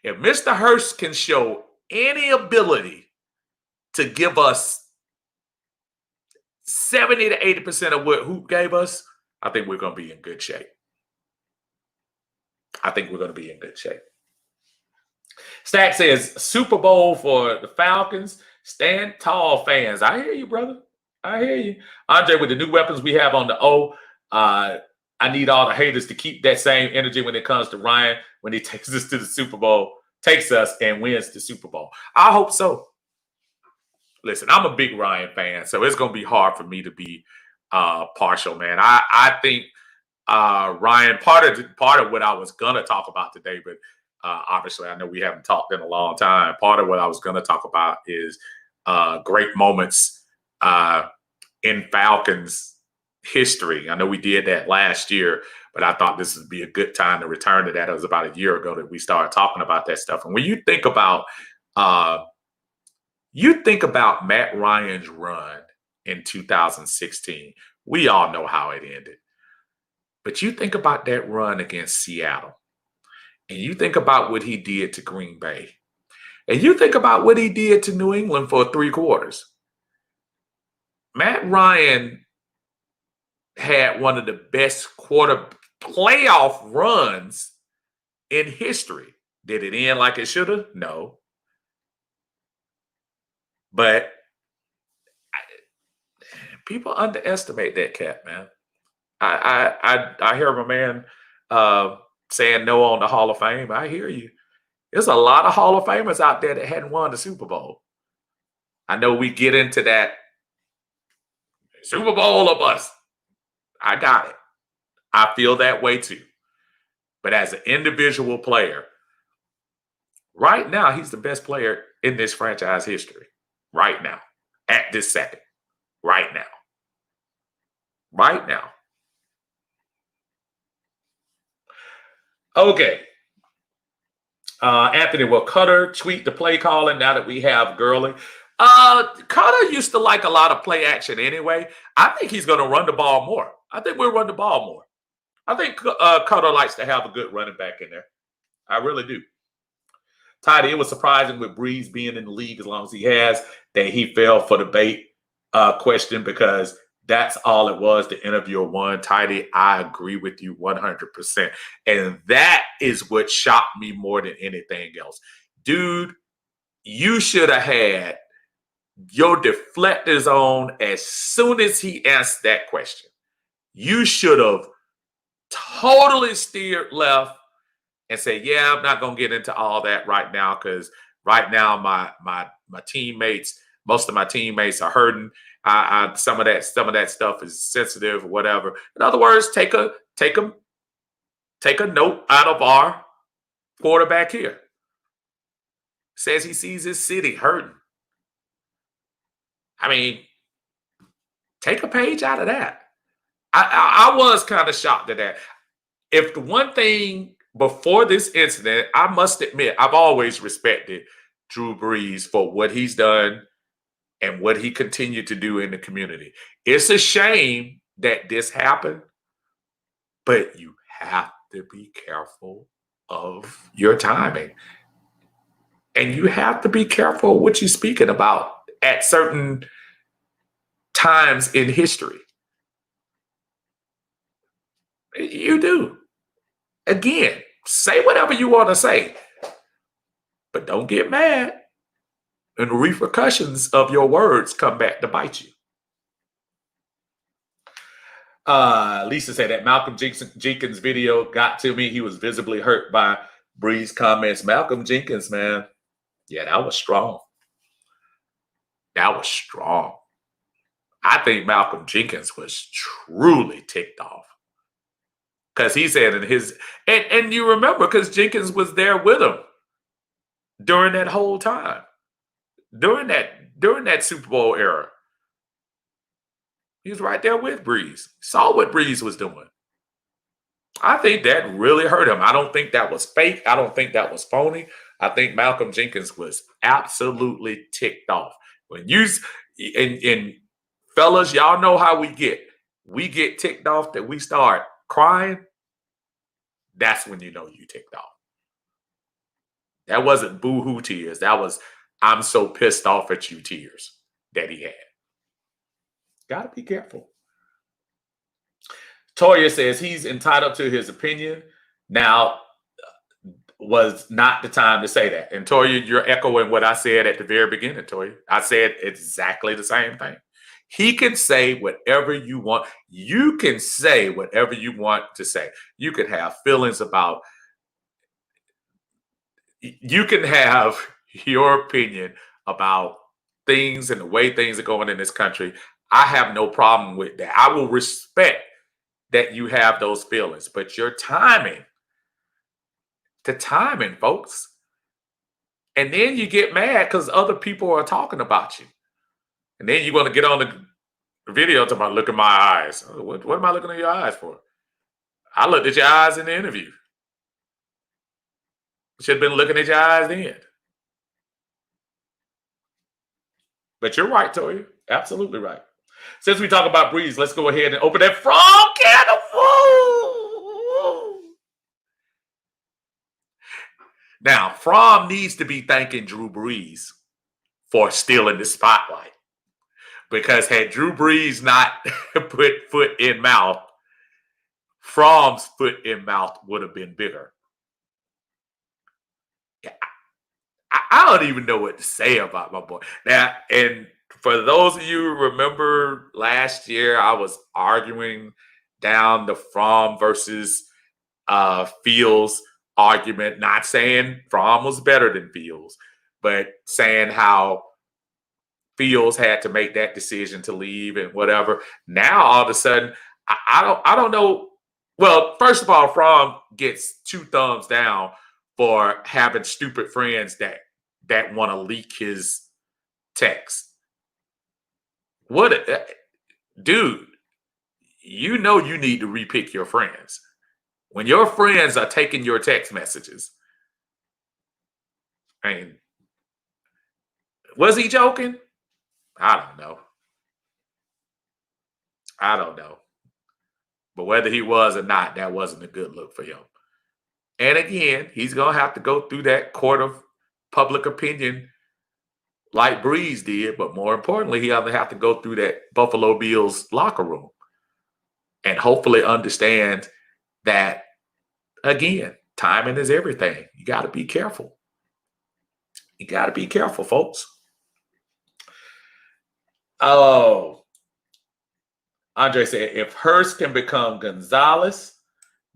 If Mr. Hurst can show any ability to give us 70 to 80% of what Hoop gave us, I think we're going to be in good shape. Stack says, Super Bowl for the Falcons. Stand tall, fans. I hear you, brother. I hear you. Andre, with the new weapons we have on the O, I need all the haters to keep that same energy when it comes to Ryan when he takes us to the Super Bowl, takes us and wins the Super Bowl. I hope so. Listen, I'm a big Ryan fan, so it's going to be hard for me to be partial, man. I think Ryan, part of what I was going to talk about today, but Obviously, I know we haven't talked in a long time. Part of what I was going to talk about is great moments in Falcons history. I know we did that last year, but I thought this would be a good time to return to that. It was about a year ago that we started talking about that stuff. And when you think about Matt Ryan's run in 2016, we all know how it ended. But you think about that run against Seattle, and you think about what he did to Green Bay, and you think about what he did to New England for 3 quarters. Matt Ryan had one of the best quarter playoff runs in history. Did it end like it should have? No. But people underestimate that cat, man. I hear my man saying no on the Hall of Fame. I hear you. There's a lot of Hall of Famers out there that hadn't won the Super Bowl. I know we get into that Super Bowl or bust. I got it. I feel that way too. But as an individual player, right now, he's the best player in this franchise history. Right now. At this second. Right now. Right now. Okay. Anthony, will Cutter tweet the play calling now that we have Gurley? Cutter used to like a lot of play action anyway. I think he's going to run the ball more. I think we'll run the ball more. I think Cutter likes to have a good running back in there. I really do. Tidy, it was surprising with Breeze being in the league as long as he has that he fell for the bait question, because that's all it was, the interviewer one. Tidy, I agree with you 100%. And that is what shocked me more than anything else. Dude, you should have had your deflectors on as soon as he asked that question. You should have totally steered left and say, yeah, I'm not going to get into all that right now, because right now my teammates, most of my teammates are hurting. Some of that stuff is sensitive or whatever. In other words, take a note out of our quarterback here. Says he sees his city hurting. I mean, take a page out of that. I was kind of shocked at that. If the one thing before this incident, I must admit, I've always respected Drew Brees for what he's done and what he continued to do in the community. It's a shame that this happened, but you have to be careful of your timing. And you have to be careful what you're speaking about at certain times in history. You do. Again, say whatever you want to say, but don't get mad. And the repercussions of your words come back to bite you. Lisa said that Malcolm Jenkins video got to me. He was visibly hurt by Bree's comments. Malcolm Jenkins, man. Yeah, that was strong. That was strong. I think Malcolm Jenkins was truly ticked off. Because he said in his, and you remember, because Jenkins was there with him during that whole time. During that Super Bowl era. He was right there with Breeze. Saw what Breeze was doing. I think that really hurt him. I don't think that was fake. I don't think that was phony. I think Malcolm Jenkins was absolutely ticked off. When you and fellas, y'all know how we get. We get ticked off that we start crying. That's when you know you ticked off. That wasn't boo-hoo tears. That was I'm so pissed off at you tears that he had. Got to be careful. Toya says he's entitled to his opinion. Now, was not the time to say that. And Toya, you're echoing what I said at the very beginning, Toya. I said exactly the same thing. He can say whatever you want. You can say whatever you want to say. You can have feelings about, you can have your opinion about things and the way things are going in this country. I have no problem with that. I will respect that you have those feelings, but your timing the timing, folks. And then you get mad because other people are talking about you. And then you want to get on the video talking about, look at my eyes. What am I looking at your eyes for? I looked at your eyes in the interview. Should have been looking at your eyes then. But you're right, Toya. Absolutely right. Since we talk about Breeze, let's go ahead and open that from can of food. Now, Fromm needs to be thanking Drew Brees for stealing the spotlight. Because had Drew Brees not put foot in mouth, Fromm's foot in mouth would have been bigger. I don't even know what to say about my boy. Now, and for those of you who remember last year, I was arguing down the Fromm versus Fields argument, not saying Fromm was better than Fields, but saying how Fields had to make that decision to leave and whatever. Now, all of a sudden, I don't know. Well, first of all, Fromm gets 2 thumbs down for having stupid friends that want to leak his text. Dude, you know you need to repick your friends. When your friends are taking your text messages. I mean, was he joking? I don't know. But whether he was or not, that wasn't a good look for him. And again, he's going to have to go through that court of public opinion like Breeze did. But more importantly, he'll have to go through that Buffalo Bills locker room and hopefully understand that, again, timing is everything. You got to be careful. You got to be careful, folks. Oh, Andre said, if Hurst can become Gonzalez,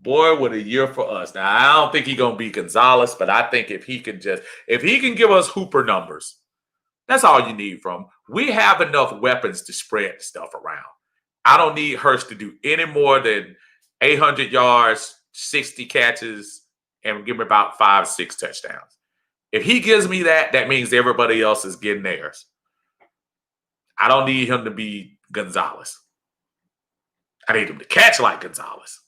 boy, what a year for us. Now, I don't think he's going to be Gonzalez, but I think if he can give us Hooper numbers, that's all you need from him. We have enough weapons to spread the stuff around. I don't need Hurst to do any more than 800 yards, 60 catches, and give me about 5 or 6 touchdowns. If he gives me that, that means everybody else is getting theirs. I don't need him to be Gonzalez. I need him to catch like Gonzalez.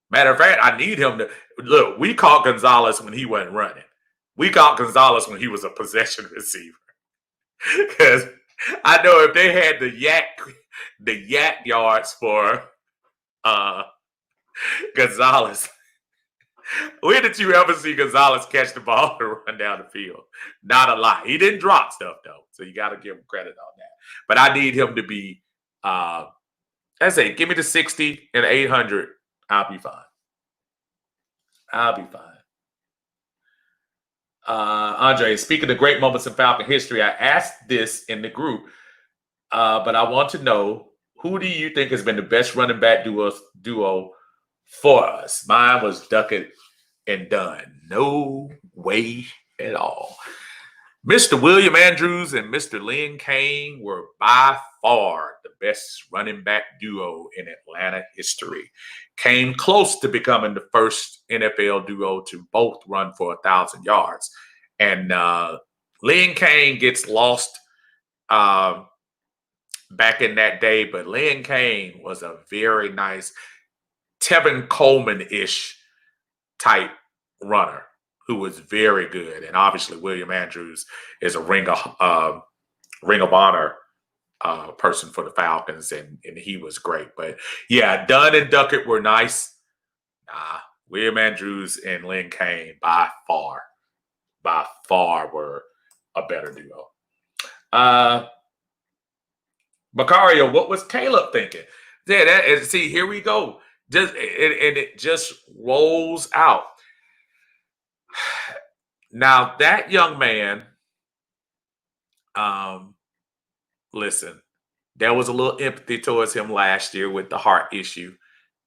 Matter of fact, I need him to look. We caught Gonzalez when he wasn't running. We caught Gonzalez when he was a possession receiver. Because I know if they had the yak yards for Gonzalez, when did you ever see Gonzalez catch the ball and run down the field? Not a lot. He didn't drop stuff though, so you got to give him credit on that. But I need him to be, I say, give me the 60 and 800. I'll be fine. Andre, speaking of great moments in Falcon history, I asked this in the group, but I want to know, who do you think has been the best running back duo for us? Mine was Duckett and Dunn. No way at all. Mr. William Andrews and Mr. Lynn Kane were by far the best running back duo in Atlanta history. Came close to becoming the first NFL duo to both run for 1,000 yards. And Lynn Kane gets lost back in that day, but Lynn Kane was a very nice Tevin Coleman-ish type runner who was very good. And obviously William Andrews is a Ring of Honor person for the Falcons, and he was great. But yeah, Dunn and Duckett were nice. William Andrews and Lynn Kane by far were a better duo. Macario, what was Caleb thinking? Yeah, see, here we go. It just rolls out. Now, that young man, listen, there was a little empathy towards him last year with the heart issue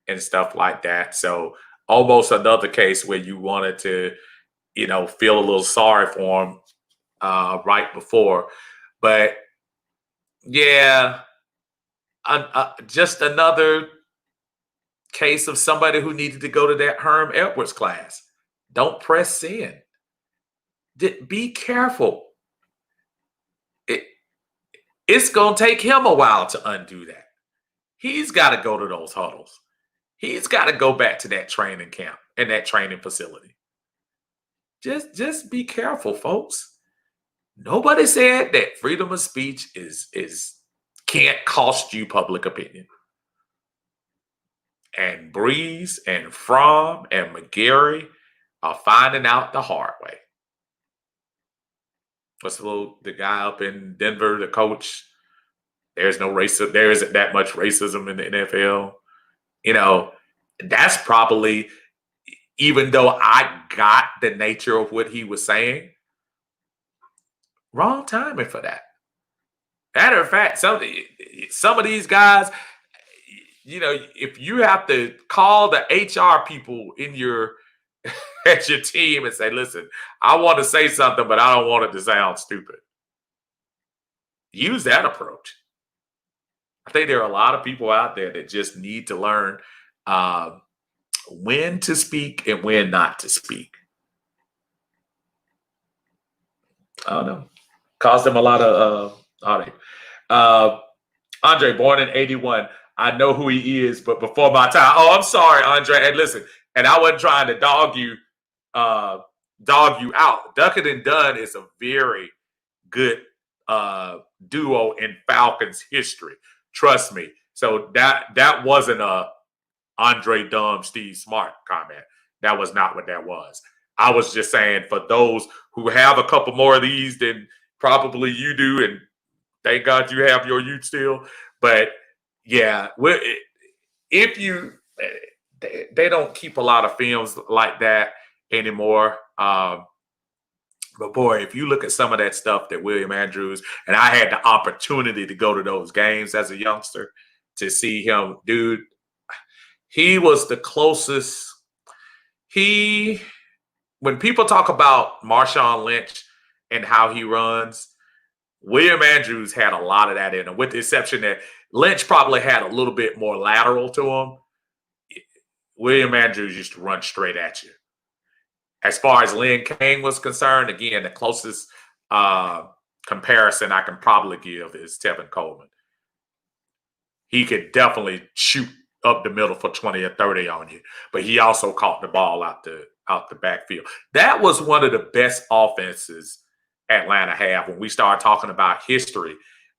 and stuff like that. So almost another case where you wanted to, feel a little sorry for him right before. But yeah, just another case of somebody who needed to go to that Herm Edwards class. Don't press in. Be careful. It's going to take him a while to undo that. He's got to go to those huddles. He's got to go back to that training camp and that training facility. Just be careful, folks. Nobody said that freedom of speech is can't cost you public opinion. And Breeze and Fromm and McGarry are finding out the hard way. What's the guy up in Denver, the coach? There's no racism. There isn't that much racism in the NFL. You know, that's probably, even though I got the nature of what he was saying, wrong timing for that. Matter of fact, some of these guys, you know, if you have to call the HR people in your at your team and say, listen, I want to say something, but I don't want it to sound stupid. Use that approach. I think there are a lot of people out there that just need to learn when to speak and when not to speak. I don't know. Caused them a lot of heartache. Andre, born in 81. I know who he is, but before my time. Oh, I'm sorry, Andre. And listen, and I wasn't trying to dog you out. Duckett and Dunn is a very good duo in Falcons history. Trust me. So that wasn't a Andre Dumb, Steve Smart comment. That was not what that was. I was just saying, for those who have a couple more of these than probably you do, and thank God you have your youth still. But yeah, if you, they don't keep a lot of films like that anymore. But boy, if you look at some of that stuff that William Andrews, and I had the opportunity to go to those games as a youngster to see him, dude, he was the closest. When people talk about Marshawn Lynch and how he runs, William Andrews had a lot of that in him, with the exception that Lynch probably had a little bit more lateral to him. William Andrews used to run straight at you. As far as Lynn Kane was concerned, again, the closest comparison I can probably give is Tevin Coleman. He could definitely shoot up the middle for 20 or 30 on you, but he also caught the ball out the backfield. That was one of the best offenses Atlanta had when we started talking about history.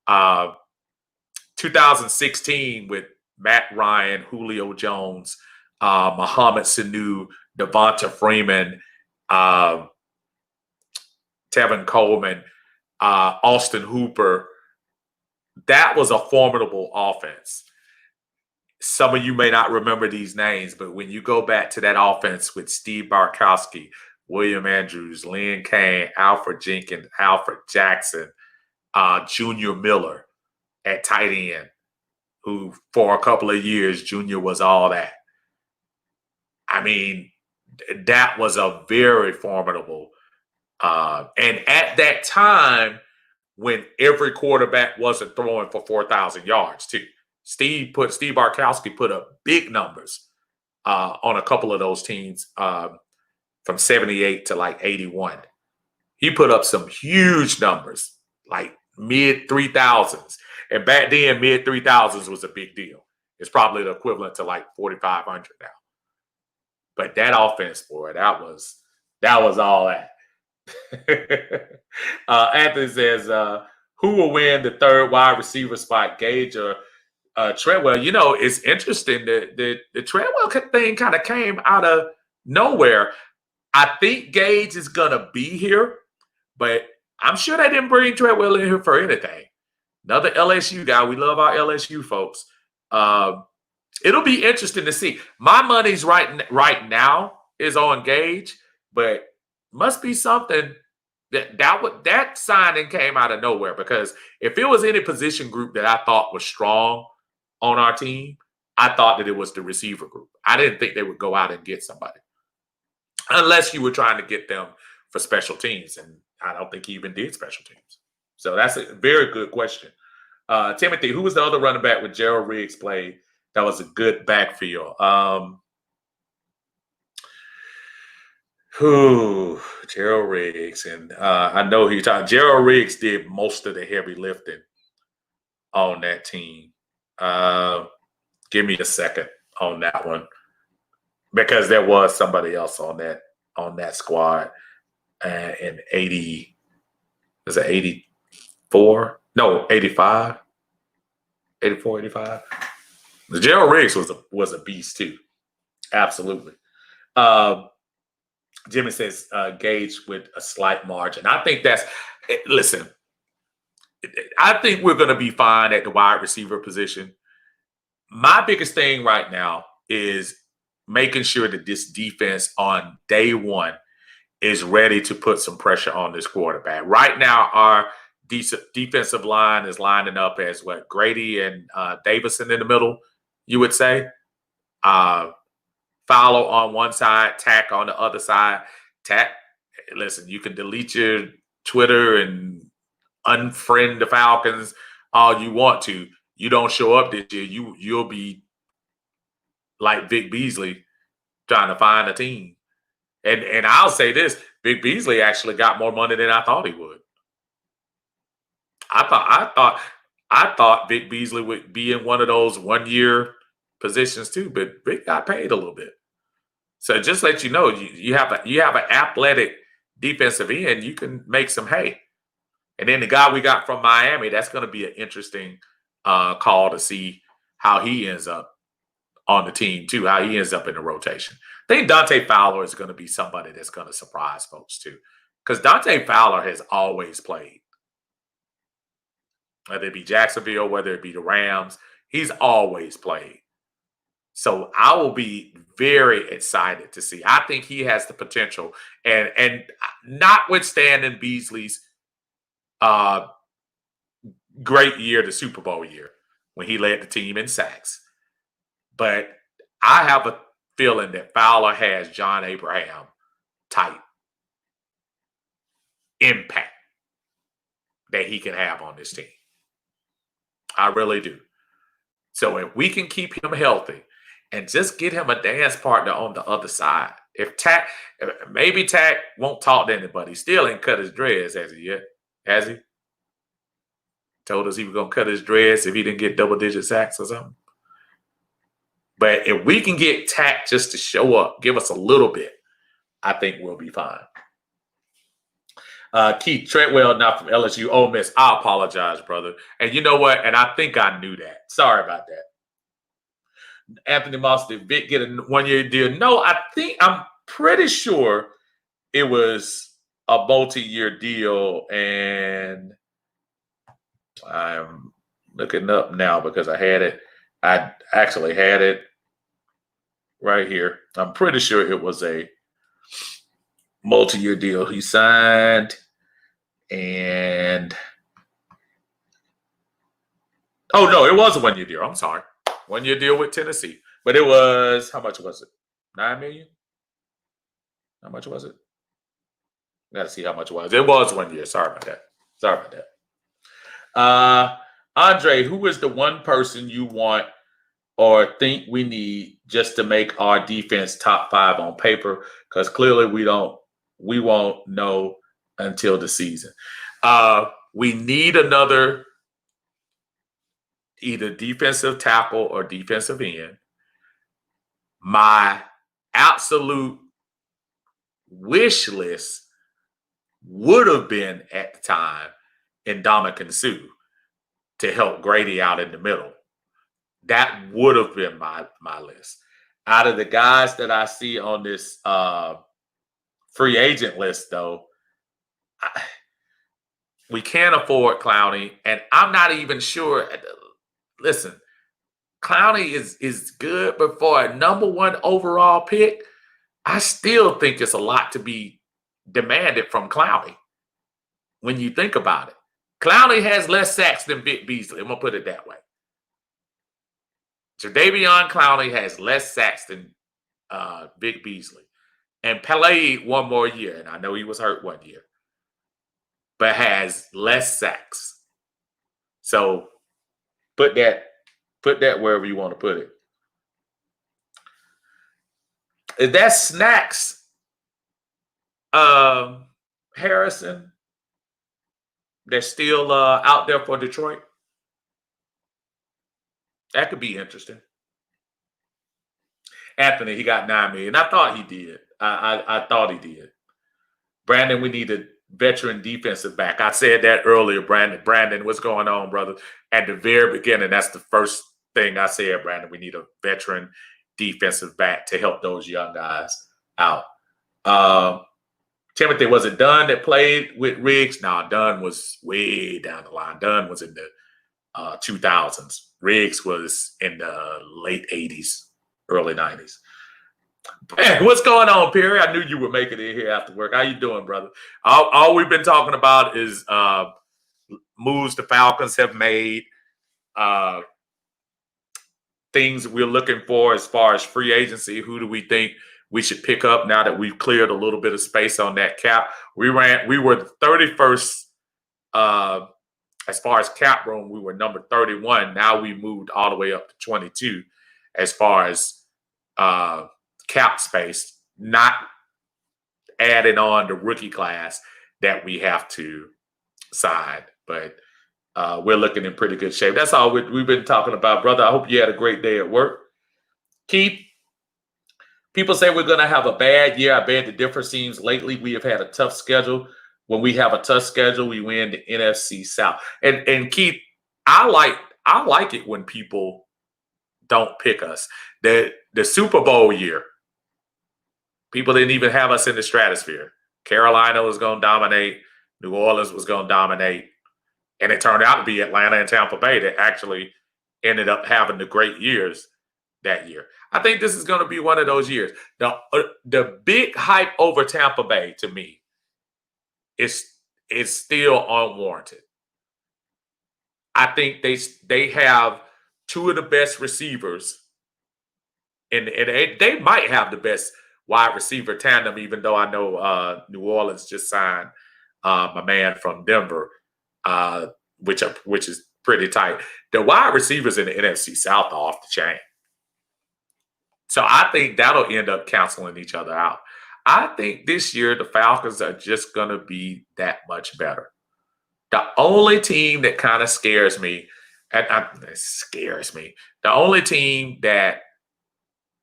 2016 with Matt Ryan, Julio Jones, Mohamed Sanu, Devonta Freeman, Tevin Coleman, Austin Hooper. That was a formidable offense. Some of you may not remember these names, but when you go back to that offense with Steve Bartkowski, William Andrews, Lynn Kane, Alfred Jenkins, Alfred Jackson, Junior Miller at tight end, who for a couple of years, Junior was all that. I mean, that was a very formidable. And at that time, when every quarterback wasn't throwing for 4,000 yards, too. Steve Bartkowski put up big numbers on a couple of those teams from 78 to like 81. He put up some huge numbers, like mid 3,000s. And back then, mid 3,000s was a big deal. It's probably the equivalent to like 4,500 now. But that offense, boy, that was all that. Anthony says, who will win the third wide receiver spot, Gage or Treadwell? You know, it's interesting that the Treadwell thing kind of came out of nowhere. I think Gage is going to be here, but I'm sure they didn't bring Treadwell in here for anything. Another LSU guy. We love our LSU folks. It'll be interesting to see. My money's right now is on Gage, but must be something that signing came out of nowhere, because if it was any position group that I thought was strong on our team, I thought that it was the receiver group. I didn't think they would go out and get somebody unless you were trying to get them for special teams, and I don't think he even did special teams. So that's a very good question. Timothy, who was the other running back with Gerald Riggs played that was a good backfield? Who? Gerald Riggs. And I know he talked. Gerald Riggs did most of the heavy lifting on that team. Give me a second on that one. Because there was somebody else on that squad in 80. Was it 84? No, 85. 84, 85. The Gerald Riggs was a beast too. Absolutely. Jimmy says Gage with a slight margin. I think listen, I think we're going to be fine at the wide receiver position. My biggest thing right now is making sure that this defense on day one is ready to put some pressure on this quarterback. Right now, our defensive line is lining up as what? Grady and Davison in the middle, you would say. Follow on one side, Tack on the other side. Tack, listen, you can delete your Twitter and unfriend the Falcons all you want to. You don't show up this year, you'll be like Vic Beasley trying to find a team. And I'll say this, Vic Beasley actually got more money than I thought he would. I thought Vic Beasley would be in one of those 1-year positions too, but Vic got paid a little bit. So just let you know, you have an athletic defensive end, you can make some hay. And then the guy we got from Miami, that's going to be an interesting call to see how he ends up on the team too, how he ends up in the rotation. I think Dante Fowler is going to be somebody that's going to surprise folks too, because Dante Fowler has always played. Whether it be Jacksonville, whether it be the Rams, he's always played. So I will be very excited to see. I think he has the potential, and notwithstanding Beasley's great year, the Super Bowl year, when he led the team in sacks. But I have a feeling that Fowler has John Abraham type impact that he can have on this team. I really do. So if we can keep him healthy and just get him a dance partner on the other side. Maybe Tack won't talk to anybody. He still ain't cut his dreads, has he yet? Has he? Told us he was going to cut his dreads if he didn't get double-digit sacks or something. But if we can get Tack just to show up, give us a little bit, I think we'll be fine. Keith Treadwell, not from LSU, Ole Miss. I apologize, brother. And you know what? And I think I knew that. Sorry about that. Anthony Moss, did Vic get a 1-year deal? No, I'm pretty sure it was a multi-year deal. And I'm looking up now because I had it. I actually had it right here. I'm pretty sure it was a multi-year deal he signed. And oh no, it was a 1-year deal. I'm sorry. 1-year deal with Tennessee. But it was, how much was it? $9 million? How much was it? Got to see how much it was. It was 1 year. Sorry about that. Andre, who is the one person you want or think we need just to make our defense top 5 on paper? Because clearly we won't know until the season. We need another either defensive tackle or defensive end. My absolute wish list would have been at the time Ndamukong Suh to help Grady out in the middle. That would have been my list. Out of the guys that I see on this free agent list, though, we can't afford Clowney, and I'm not even sure. Listen, Clowney is good, but for a number 1 overall pick, I still think it's a lot to be demanded from Clowney when you think about it. Clowney has less sacks than Vic Beasley. I'm going to put it that way. Jadeveon Clowney has less sacks than Vic Beasley and played 1 more year. And I know he was hurt 1 year, but has less sacks. So put that wherever you want to put it. If that's snacks, Harrison, they're still out there for Detroit. That could be interesting. Anthony, he got 9 million. I thought he did. I thought he did. Brandon, we need a veteran defensive back. I said that earlier, Brandon. Brandon, what's going on, brother? At the very beginning, that's the first thing I said, Brandon. We need a veteran defensive back to help those young guys out. Timothy, was it Dunn that played with Riggs? No, Dunn was way down the line. Dunn was in the 2000s. Riggs was in the late 80s, early 90s. Man, what's going on, Perry? I knew you would make it in here after work. How you doing, brother? All we've been talking about is moves the Falcons have made, things we're looking for as far as free agency. Who do we think we should pick up now that we've cleared a little bit of space on that cap? We were the 31st as far as cap room. We were number 31. Now we moved all the way up to 22 as far as cap space, not adding on the rookie class that we have to sign. But we're looking in pretty good shape. That's all we've been talking about, brother. I hope you had a great day at work. Keith, people say we're going to have a bad year. I bet the difference seems lately we have had a tough schedule. When we have a tough schedule, we win the NFC South. And Keith, I like it when people don't pick us. The Super Bowl year, people didn't even have us in the stratosphere. Carolina was going to dominate. New Orleans was going to dominate. And it turned out to be Atlanta and Tampa Bay that actually ended up having the great years that year. I think this is going to be one of those years. The big hype over Tampa Bay, to me, is still unwarranted. I think they have two of the best receivers, and they might have the best wide receiver tandem, even though I know New Orleans just signed my man from Denver, which is pretty tight. The wide receivers in the NFC South are off the chain. So I think that'll end up canceling each other out. I think this year the Falcons are just going to be that much better. The only team that kind of scares me, the only team that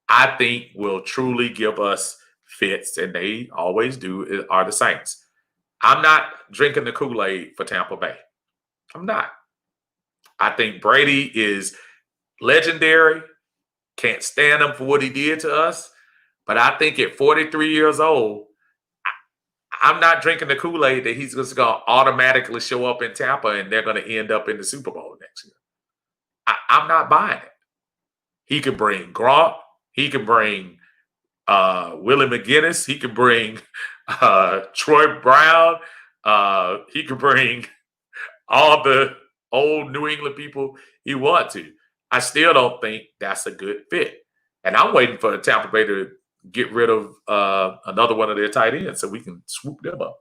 I think will truly give us fits, and they always do, are the Saints. I'm not drinking the Kool-Aid for Tampa Bay. I'm not. I think Brady is legendary. Can't stand him for what he did to us. But I think at 43 years old, I'm not drinking the Kool-Aid that he's just going to automatically show up in Tampa and they're going to end up in the Super Bowl next year. I'm not buying it. He could bring Gronk. He can bring Willie McGinnis. He can bring Troy Brown. He can bring all the old New England people he wants to. I still don't think that's a good fit. And I'm waiting for Tampa Bay to get rid of another one of their tight ends so we can swoop them up.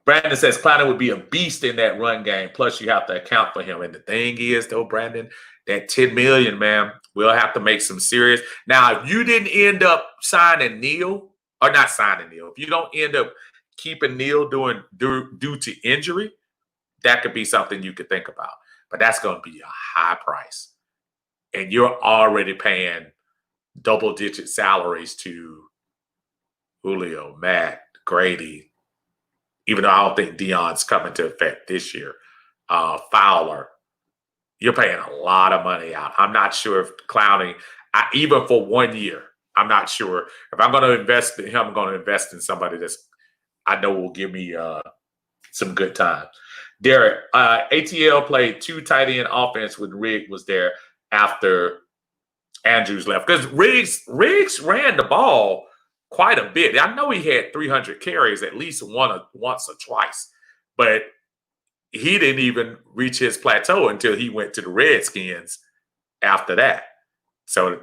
Brandon says Clowney would be a beast in that run game. Plus, you have to account for him. And the thing is, though, Brandon, that $10 million, man, we'll have to make some serious. Now, if you didn't end up signing Neal, or not signing Neal, if you don't end up keeping Neal due to injury, that could be something you could think about. But that's going to be a high price. And you're already paying double-digit salaries to Julio, Matt, Grady, even though I don't think Deion's coming to effect this year. Fowler, you're paying a lot of money out. I'm not sure if Clowney, even for 1 year, I'm not sure. If I'm going to invest in him, I'm going to invest in somebody that's I know will give me some good time. Derek, ATL played two tight end offense when Riggs was there after Andrews left. Because Riggs ran the ball quite a bit. I know he had 300 carries at least once or twice. But he didn't even reach his plateau until he went to the Redskins after that. So,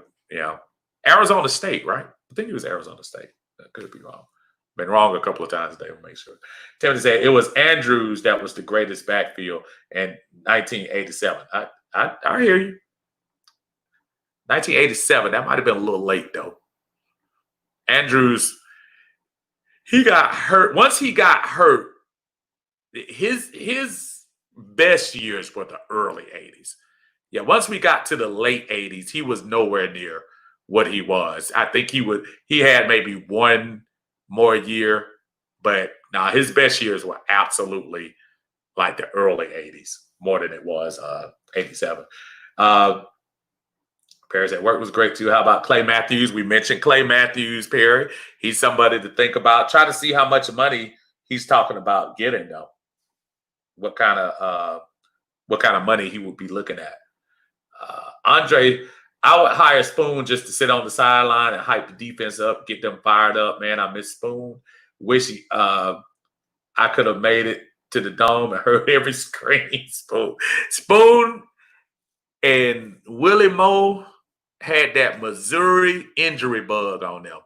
Arizona State, right? I think it was Arizona State. I could be wrong. Been wrong a couple of times today. We'll make sure. Tevin said it was Andrews that was the greatest backfield in 1987. I hear you. 1987, that might have been a little late, though. Andrews, he got hurt. Once he got hurt, his best years were the early 80s. Yeah, once we got to the late 80s, he was nowhere near what he was. I think he had maybe one more year, but now his best years were absolutely like the early 80s, more than it was 87. Perry's at work was great too. How about Clay Matthews? We mentioned Clay Matthews, Perry. He's somebody to think about. Try to see how much money he's talking about getting though. What kind of money he would be looking at. Andre, I would hire Spoon just to sit on the sideline and hype the defense up, get them fired up. Man, I miss Spoon. Wish I could have made it to the dome and heard every scream. Spoon and Willie Moe had that Missouri injury bug on them.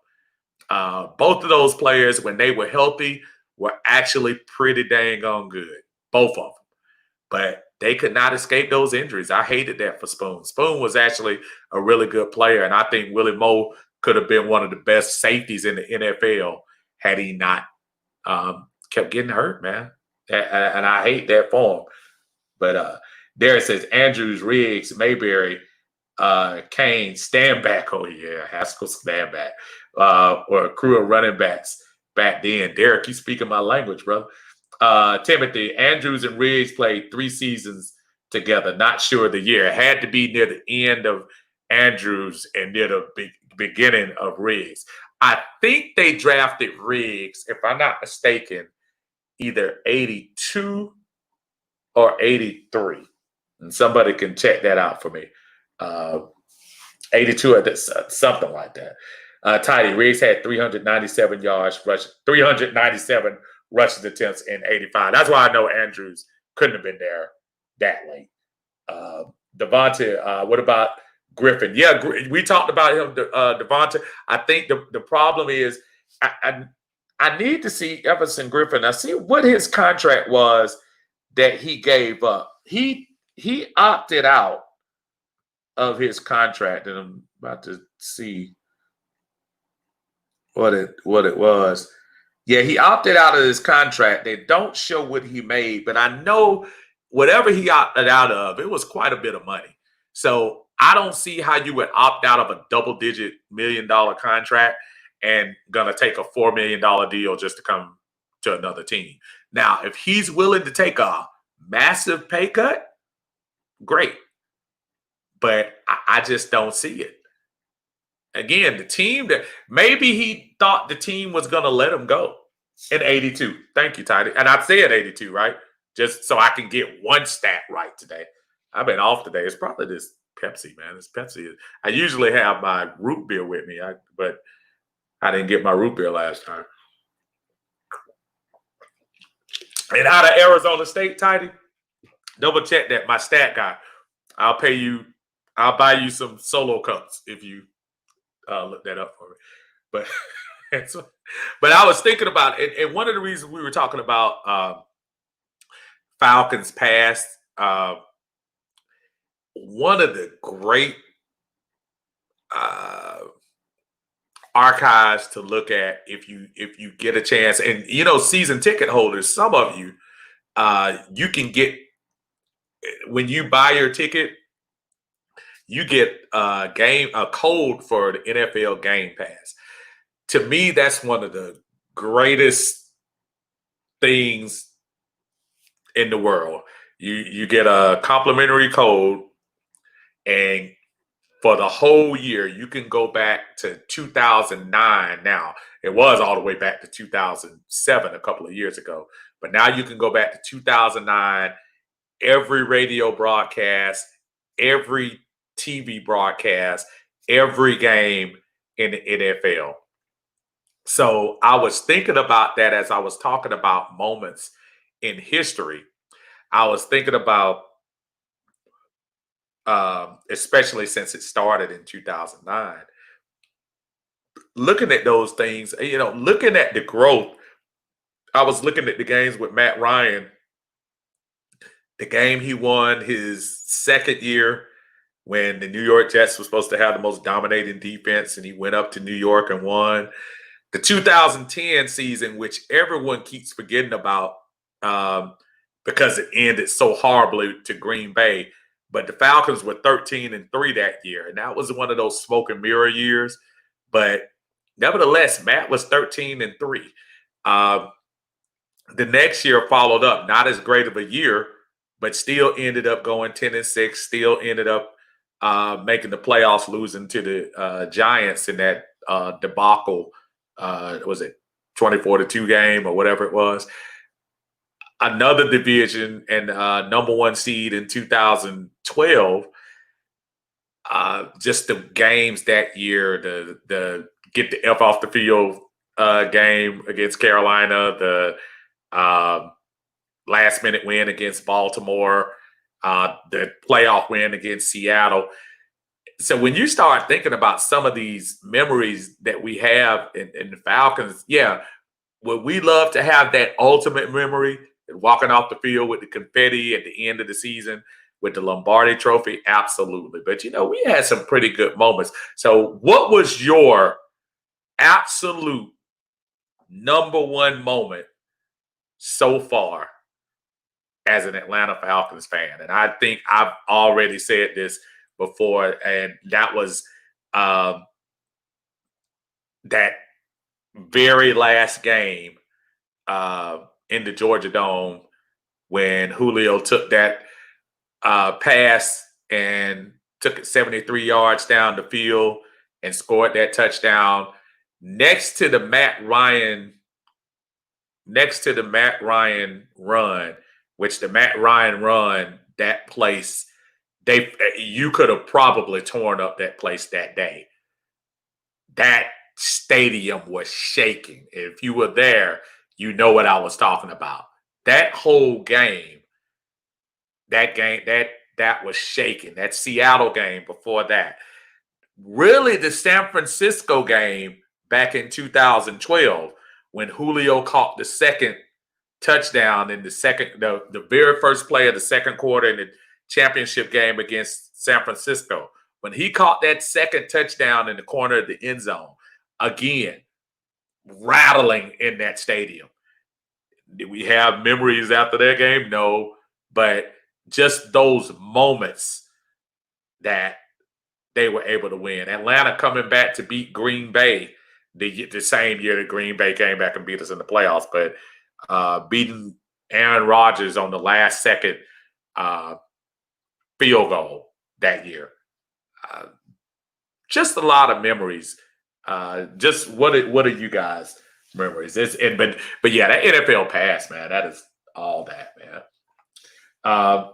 Both of those players, when they were healthy, were actually pretty dang on good. Both of them. But they could not escape those injuries. I hated that for Spoon. Spoon was actually a really good player, and I think Willie Moe could have been one of the best safeties in the NFL had he not kept getting hurt, man. And I hate that for him. But Derek says Andrews, Riggs, Mayberry, Kane, stand back. Oh, yeah, Haskell, stand back. Or a crew of running backs back then. Derek, you speaking my language, brother. Timothy, Andrews and Riggs played 3 seasons together. Not sure of the year. It had to be near the end of Andrews and near the beginning of Riggs. I think they drafted Riggs, if I'm not mistaken, either 82 or 83. And somebody can check that out for me. 82 or something like that. Tidy, Riggs had 397 yards rushing, 397 rushing attempts in 85. That's why I know Andrews couldn't have been there that late. Devontae, what about Griffin? Yeah, we talked about him, Devontae. I think the problem is I need to see Everson Griffin. I see what his contract was that he gave up. He opted out of his contract, and I'm about to see what it was. Yeah, he opted out of his contract. They don't show what he made, but I know whatever he opted out of, it was quite a bit of money. So I don't see how you would opt out of a double-digit $1 million contract and gonna take a $4 million deal just to come to another team. Now, if he's willing to take a massive pay cut, great. But I just don't see it. Again, the team that maybe he thought the team was going to let him go in 82. Thank you, Tidy. And I said 82, right? Just so I can get one stat right today. I've been off today. It's probably this Pepsi, man. It's Pepsi. I usually have my root beer with me, but I didn't get my root beer last time. And out of Arizona State, Tidy, double check that. My stat guy. I'll buy you some solo cups if you look that up for me. But I was thinking about it, and one of the reasons we were talking about Falcons past, one of the great archives to look at if you get a chance, and season ticket holders, some of you, you can get, when you buy your ticket, you get a code for the NFL Game Pass. To me, that's one of the greatest things in the world. You get a complimentary code, and for the whole year, you can go back to 2009 now. It was all the way back to 2007 a couple of years ago. But now you can go back to 2009, every radio broadcast, every TV broadcast, every game in the NFL. So I was thinking about that as I was talking about moments in history. I was thinking about, especially since it started in 2009, looking at those things, looking at the growth. I was looking at the games with Matt Ryan, the game he won his second year when the New York Jets was supposed to have the most dominating defense, and he went up to New York and won. the 2010 season, which everyone keeps forgetting about because it ended so horribly to Green Bay. But the Falcons were 13-3 that year, and that was one of those smoke and mirror years. But nevertheless, Matt was 13-3. The next year followed up, not as great of a year, but still ended up going 10-6. Still ended up making the playoffs, losing to the Giants in that debacle. Was it 24-2 game or whatever it was? Another division and number one seed in 2012. Just the games that year, the get the F off the field game against Carolina, the last minute win against Baltimore, the playoff win against Seattle. So when you start thinking about some of these memories that we have in the Falcons, yeah, would we love to have that ultimate memory, walking off the field with the confetti at the end of the season with the Lombardi Trophy? Absolutely. But, we had some pretty good moments. So what was your absolute number one moment so far as an Atlanta Falcons fan? And I think I've already said this before, and that was that very last game in the Georgia Dome when Julio took that pass and took it 73 yards down the field and scored that touchdown next to the Matt Ryan run, which the Matt Ryan run, that place, you could have probably torn up that place that day. That stadium was shaking. If you were there, you know what I was talking about. That whole game, that was shaking. That Seattle game before that. Really, the San Francisco game back in 2012, when Julio caught the second touchdown in the very first play of the second quarter in the championship game against San Francisco. When he caught that second touchdown in the corner of the end zone, again, rattling in that stadium. Did we have memories after that game? No, but just those moments that they were able to win. Atlanta coming back to beat Green Bay the same year that Green Bay came back and beat us in the playoffs, but beating Aaron Rodgers on the last second field goal that year. Just a lot of memories. Just what are you guys' memories? But yeah, that NFL pass, man, that is all that, man.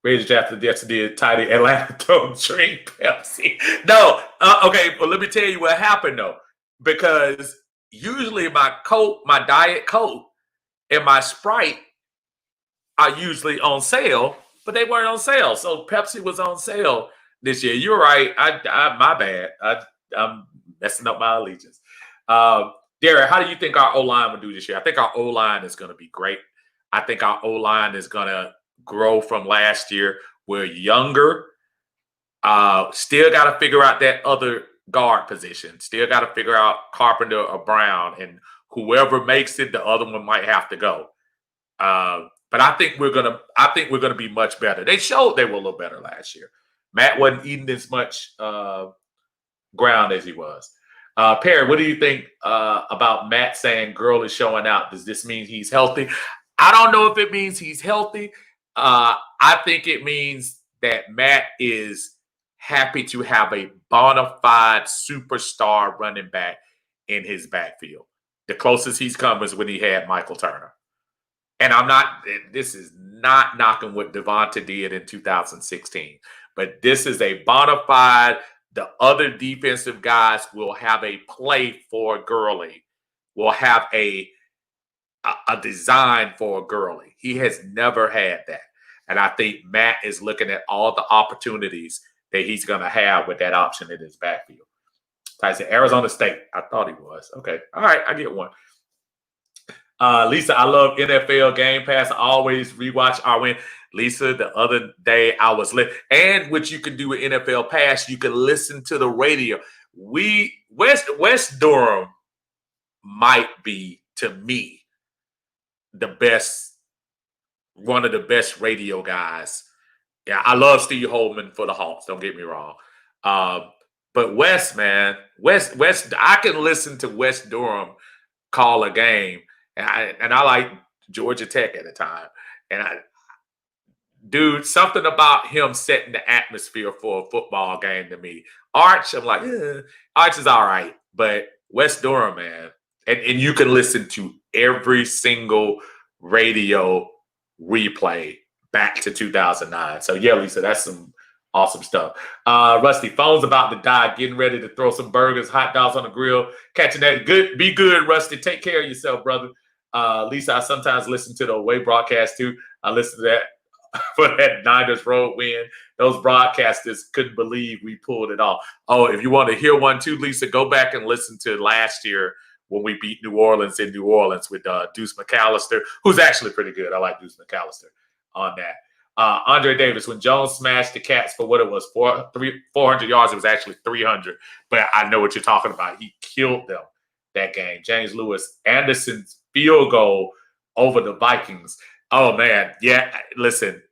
Raiders after the tidy Atlanta don't drink Pepsi. No, okay, well, let me tell you what happened though. Because usually my Diet Coke, and my Sprite are usually on sale, but they weren't on sale. So Pepsi was on sale this year. You're right. I my bad. I'm messing up my allegiance. Derek, how do you think our O-line will do this year? I think our O-line is going to be great. I think our O-line is going to grow from last year. We're younger. Still got to figure out that other guard position. Still got to figure out Carpenter or Brown, and whoever makes it, the other one might have to go. But I think we're gonna be much better. They showed they were a little better last year. Matt wasn't eating as much ground as he was. Perry, what do you think about Matt saying girl is showing out? Does this mean he's healthy? I don't know if it means he's healthy. I think it means that Matt is happy to have a bona fide superstar running back in his backfield. The closest he's come is when he had Michael Turner. And this is not knocking what Devonta did in 2016, but this is a bona fide, the other defensive guys will have a play for Gurley, will have a design for Gurley. He has never had that. And I think Matt is looking at all the opportunities that he's going to have with that option in his backfield. Tyson, Arizona State. I thought he was. Okay. All right. I get one. Lisa, I love NFL Game Pass. I always rewatch our win. Lisa, the other day I was lit. And what you can do with NFL Pass, you can listen to the radio. West Durham might be, to me, one of the best radio guys. Yeah, I love Steve Holman for the Hawks. Don't get me wrong. But Wes, man, Wes, I can listen to Wes Durham call a game, and I like Georgia Tech at the time, and dude, something about him setting the atmosphere for a football game to me. Arch, I'm like, Arch is all right, but Wes Durham, man, and you can listen to every single radio replay back to 2009. So yeah, Lisa, that's some awesome stuff. Rusty, phone's about to die. Getting ready to throw some burgers, hot dogs on the grill. Catching that. Good. Be good, Rusty. Take care of yourself, brother. Lisa, I sometimes listen to the away broadcast too. I listen to that for that Niners road win. Those broadcasters couldn't believe we pulled it off. Oh, if you want to hear one too, Lisa, go back and listen to last year when we beat New Orleans in New Orleans with Deuce McAllister, who's actually pretty good. I like Deuce McAllister on that. Andre Davis, when Jones smashed the Cats for what it was, 400 yards, it was actually 300. But I know what you're talking about. He killed them that game. James Lewis, Anderson's field goal over the Vikings. Oh, man. Yeah, listen,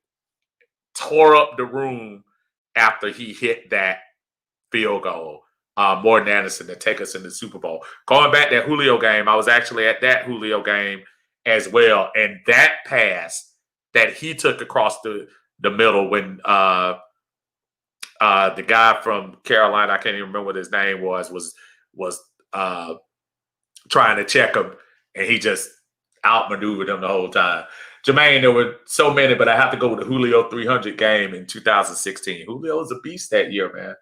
tore up the room after he hit that field goal. More than Anderson to take us in the Super Bowl. Going back to that Julio game, I was actually at that Julio game as well. And that pass that he took across the middle when the guy from Carolina, I can't even remember what his name was trying to check him, and he just outmaneuvered him the whole time. Jermaine, there were so many, but I have to go with the Julio 300 game in 2016. Julio was a beast that year, man.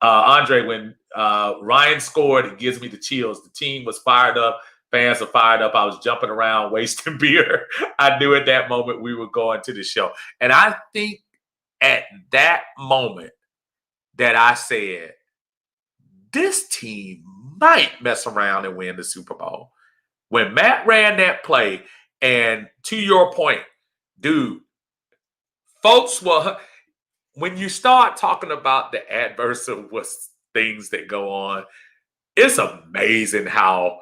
Andre, when Ryan scored, it gives me the chills. The team was fired up. Fans are fired up. I was jumping around, wasting beer. I knew at that moment we were going to the show. And I think at that moment that I said, this team might mess around and win the Super Bowl. When Matt ran that play, and to your point, dude, folks were... When you start talking about the adverse of things that go on, it's amazing how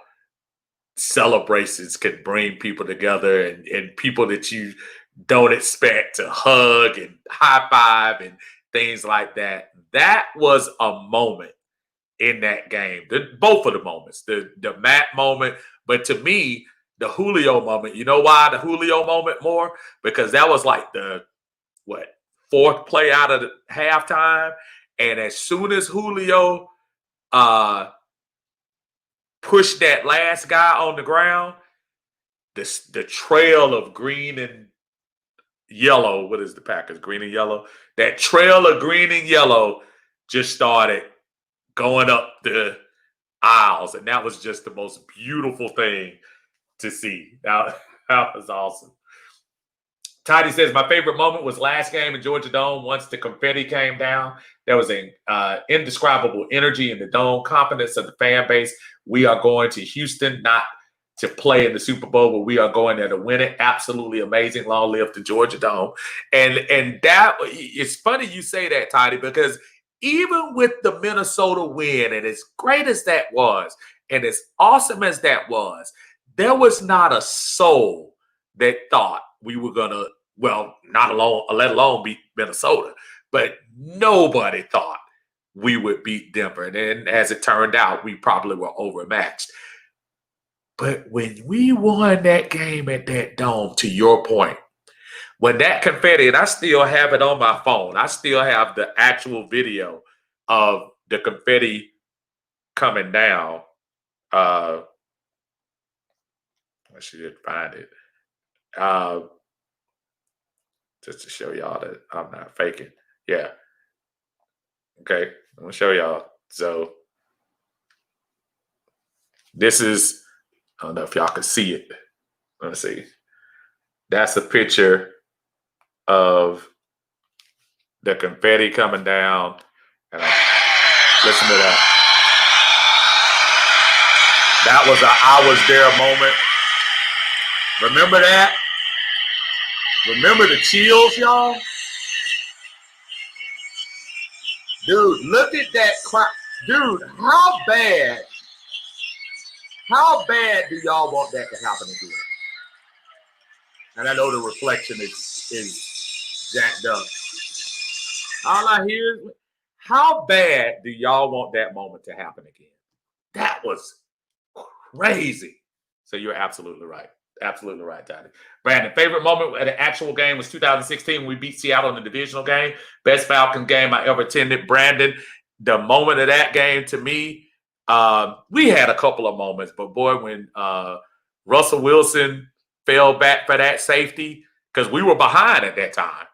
celebrations can bring people together and people that you don't expect to hug and high five and things like that. That was a moment in that game. Both of the moments, the Matt moment, but to me, the Julio moment. You know why the Julio moment more? Because that was like the fourth play out of the halftime, and as soon as Julio pushed that last guy on the ground, the trail of green and yellow, what is the Packers, green and yellow? That trail of green and yellow just started going up the aisles, and that was just the most beautiful thing to see. That was awesome. Toddy says, my favorite moment was last game in Georgia Dome. Once the confetti came down, there was an indescribable energy in the dome, confidence of the fan base. We are going to Houston, not to play in the Super Bowl, but we are going there to win it. Absolutely amazing. Long live the Georgia Dome. And that, it's funny you say that, Toddy, because even with the Minnesota win, and as great as that was, and as awesome as that was, there was not a soul that thought we were going to, let alone beat Minnesota. But nobody thought we would beat Denver. And then, as it turned out, we probably were overmatched. But when we won that game at that dome, to your point, when that confetti, and I still have it on my phone, I still have the actual video of the confetti coming down. I should find it. Just to show y'all that I'm not faking. Yeah. Okay. I'm going to show y'all. So this is, I don't know if y'all can see it. Let's see. That's a picture of the confetti coming down. And listen to that. That was I was there moment. Remember that? Remember the chills, y'all? Dude, look at that crowd. Dude, how bad How bad do y'all want that to happen again? And I know the reflection is jacked up. All I hear is, how bad do y'all want that moment to happen again? That was crazy. So you're absolutely right. Absolutely right, Tony. Brandon, favorite moment at an actual game was 2016 when we beat Seattle in the divisional game. Best Falcons game I ever attended. Brandon, the moment of that game to me, we had a couple of moments, but boy, when Russell Wilson fell back for that safety, because we were behind at that time,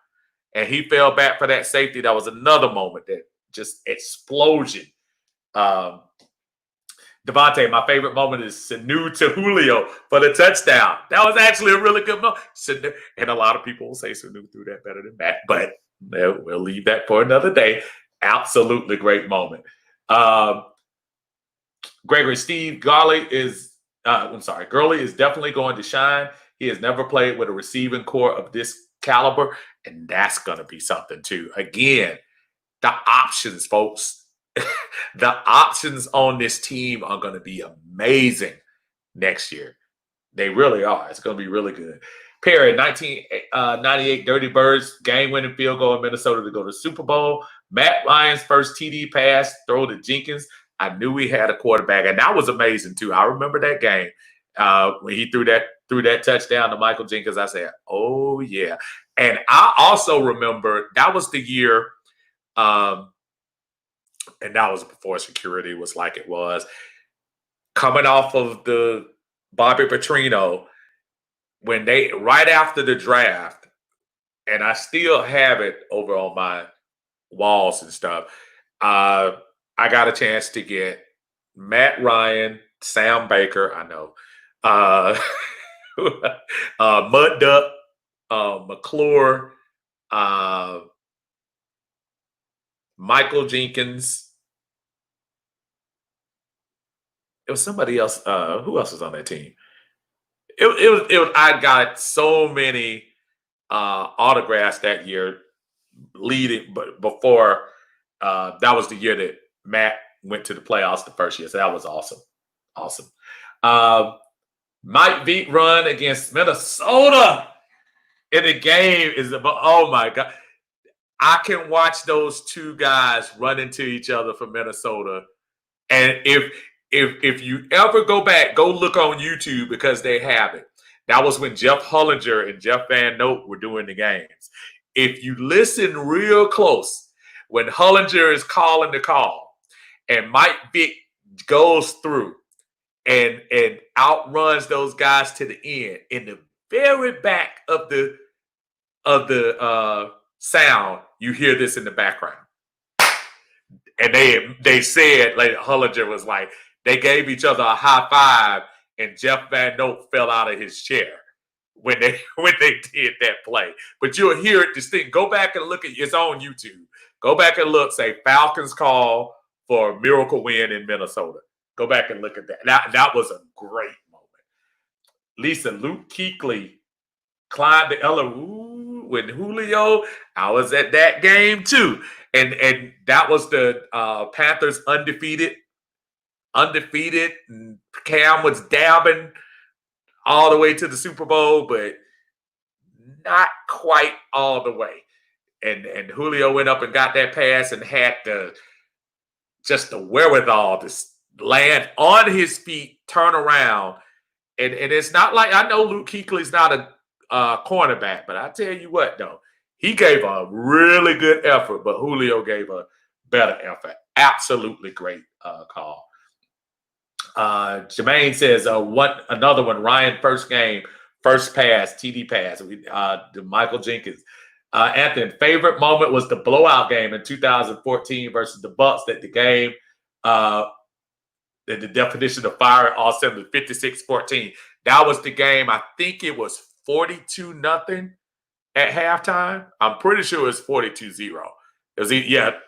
and he fell back for that safety, that was another moment that just explosion. Devontae, my favorite moment is Sanu to Julio for the touchdown. That was actually a really good moment. And a lot of people will say Sanu threw that better than Matt, but we'll leave that for another day. Absolutely great moment. Gregory, Steve Gurley is definitely going to shine. He has never played with a receiving core of this caliber, and that's going to be something too. Again, the options, folks. The options on this team are going to be amazing next year. They really are. It's going to be really good. Perry, 1998 Dirty Birds game-winning field goal in Minnesota to go to the Super Bowl. Matt Ryan's first TD pass, throw to Jenkins. I knew we had a quarterback, and that was amazing too. I remember that game when he threw that touchdown to Michael Jenkins. I said, "Oh yeah!" And I also remember that was the year. And that was before security was like it was. Coming off of the Bobby Petrino, when they right after the draft, and I still have it over on my walls and stuff. I got a chance to get Matt Ryan, Sam Baker, I know, Mud Duck, McClure, Michael Jenkins. It was somebody else. Who else was on that team? It was. I got so many autographs that year, but before that was the year that Matt went to the playoffs the first year. So that was awesome. Mike Vick run against Minnesota in the game is about. Oh my God. I can watch those two guys run into each other for Minnesota. And if you ever go back, go look on YouTube because they have it. That was when Jeff Hullinger and Jeff Van Note were doing the games. If you listen real close, when Hullinger is calling the call and Mike Vick goes through and outruns those guys to the end, in the very back of the sound, you hear this in the background. And they said, like, Hullinger was like, they gave each other a high five, and Jeff Van Note fell out of his chair when they did that play. But you'll hear it distinct. Go back and look at it's on YouTube. Go back and look, say Falcons call for a miracle win in Minnesota. Go back and look at that. That was a great moment. Lisa, Luke Kuechly climbed the with Julio. I was at that game too. And that was the Panthers undefeated. And Cam was dabbing all the way to the Super Bowl, but not quite all the way. And Julio went up and got that pass and had the wherewithal to land on his feet, turn around. And it's not like, I know Luke Kuechly's not a cornerback, but I tell you what, though, he gave a really good effort, but Julio gave a better effort. Absolutely great call. Jermaine says another one. Ryan first game, first pass, TD pass. To Michael Jenkins. Anthony, favorite moment was the blowout game in 2014 versus the Bucks. That the game, the definition of fire all seven 56-14. That was the game. I think it was 42-0 at halftime. I'm pretty sure it's 42-0.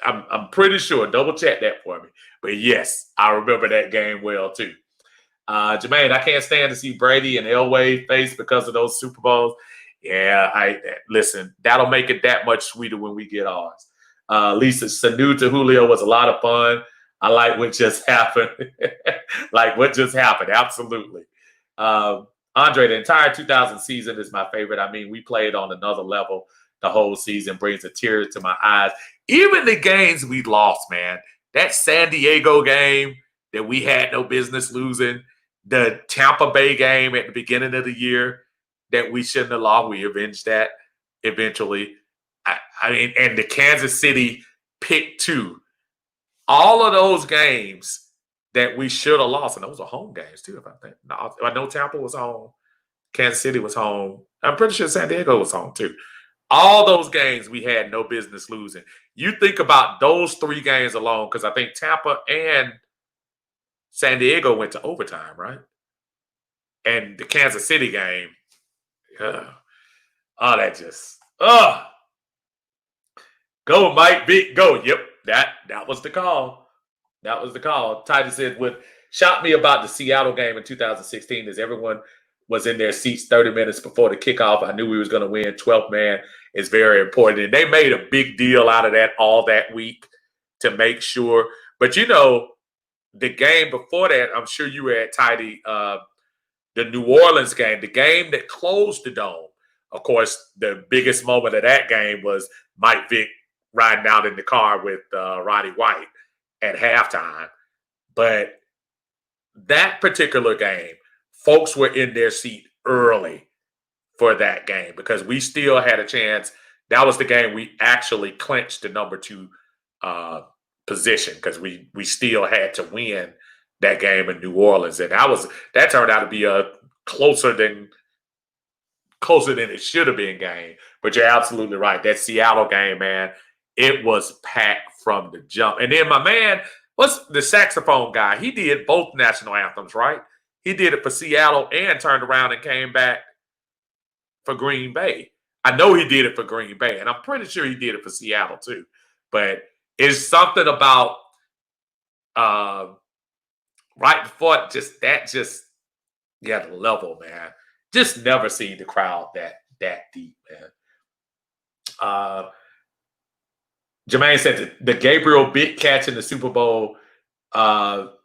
I'm pretty sure. Double check that for me. But yes, I remember that game well too. Jermaine, I can't stand to see Brady and Elway face because of those Super Bowls. Yeah, listen, that'll make it that much sweeter when we get ours. Lisa, Sanu to Julio was a lot of fun. I like what just happened. Like what just happened. Absolutely. Andre, the entire 2000 season is my favorite. I mean, we played on another level. The whole season brings a tear to my eyes. Even the games we lost, man. That San Diego game that we had no business losing, the Tampa Bay game at the beginning of the year that we shouldn't have lost. We avenged that eventually. I mean, and the Kansas City pick 2. All of those games that we should have lost, and those are home games too, if I think. No, I know Tampa was home. Kansas City was home. I'm pretty sure San Diego was home too. All those games we had no business losing. You think about those 3 games alone, because I think Tampa and San Diego went to overtime, right? And the Kansas City game, that just, go, Mike Vick, go. Yep, that was the call. That was the call. Titus said, what shocked me about the Seattle game in 2016 is everyone was in their seats 30 minutes before the kickoff. I knew we was going to win. 12th man is very important. And they made a big deal out of that all that week to make sure. But, you know, the game before that, I'm sure you were at Tidy, the New Orleans game, the game that closed the dome. Of course, the biggest moment of that game was Mike Vick riding out in the car with Roddy White at halftime. But that particular game, folks were in their seat early for that game because we still had a chance. That was the game we actually clinched the number 2 position because we still had to win that game in New Orleans. And that turned out to be a closer than it should have been game. But you're absolutely right. That Seattle game, man, it was packed from the jump. And then my man, what's the saxophone guy? He did both national anthems, right? He did it for Seattle and turned around and came back for Green Bay. I know he did it for Green Bay, and I'm pretty sure he did it for Seattle too. But it's something about right before the level, man. Just never seen the crowd that deep, man. Jermaine said the Gabriel big catch in the Super Bowl.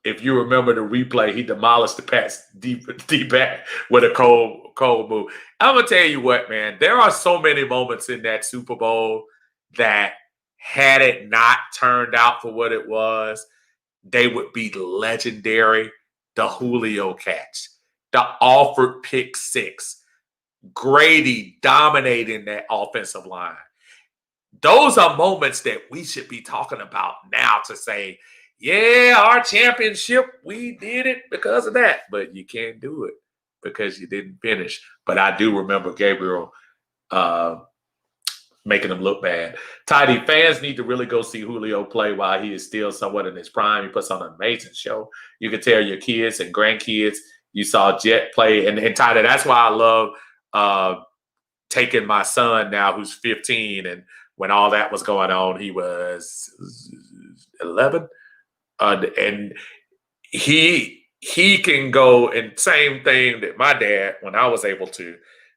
If you remember the replay, he demolished the Pats deep back with a cold move. I'm gonna tell you what, man. There are so many moments in that Super Bowl that had it not turned out for what it was, they would be legendary. The Julio catch, the Alford pick 6, Grady dominating that offensive line. Those are moments that we should be talking about now to say, yeah, our championship, we did it because of that. But you can't do it because you didn't finish. But I do remember Gabriel making him look bad. Tidy, fans need to really go see Julio play while he is still somewhat in his prime. He puts on an amazing show. You can tell your kids and grandkids you saw Jet play. And Tidy, that's why I love taking my son now who's 15. And when all that was going on, he was 11. And he can go, and same thing that my dad, when I was able to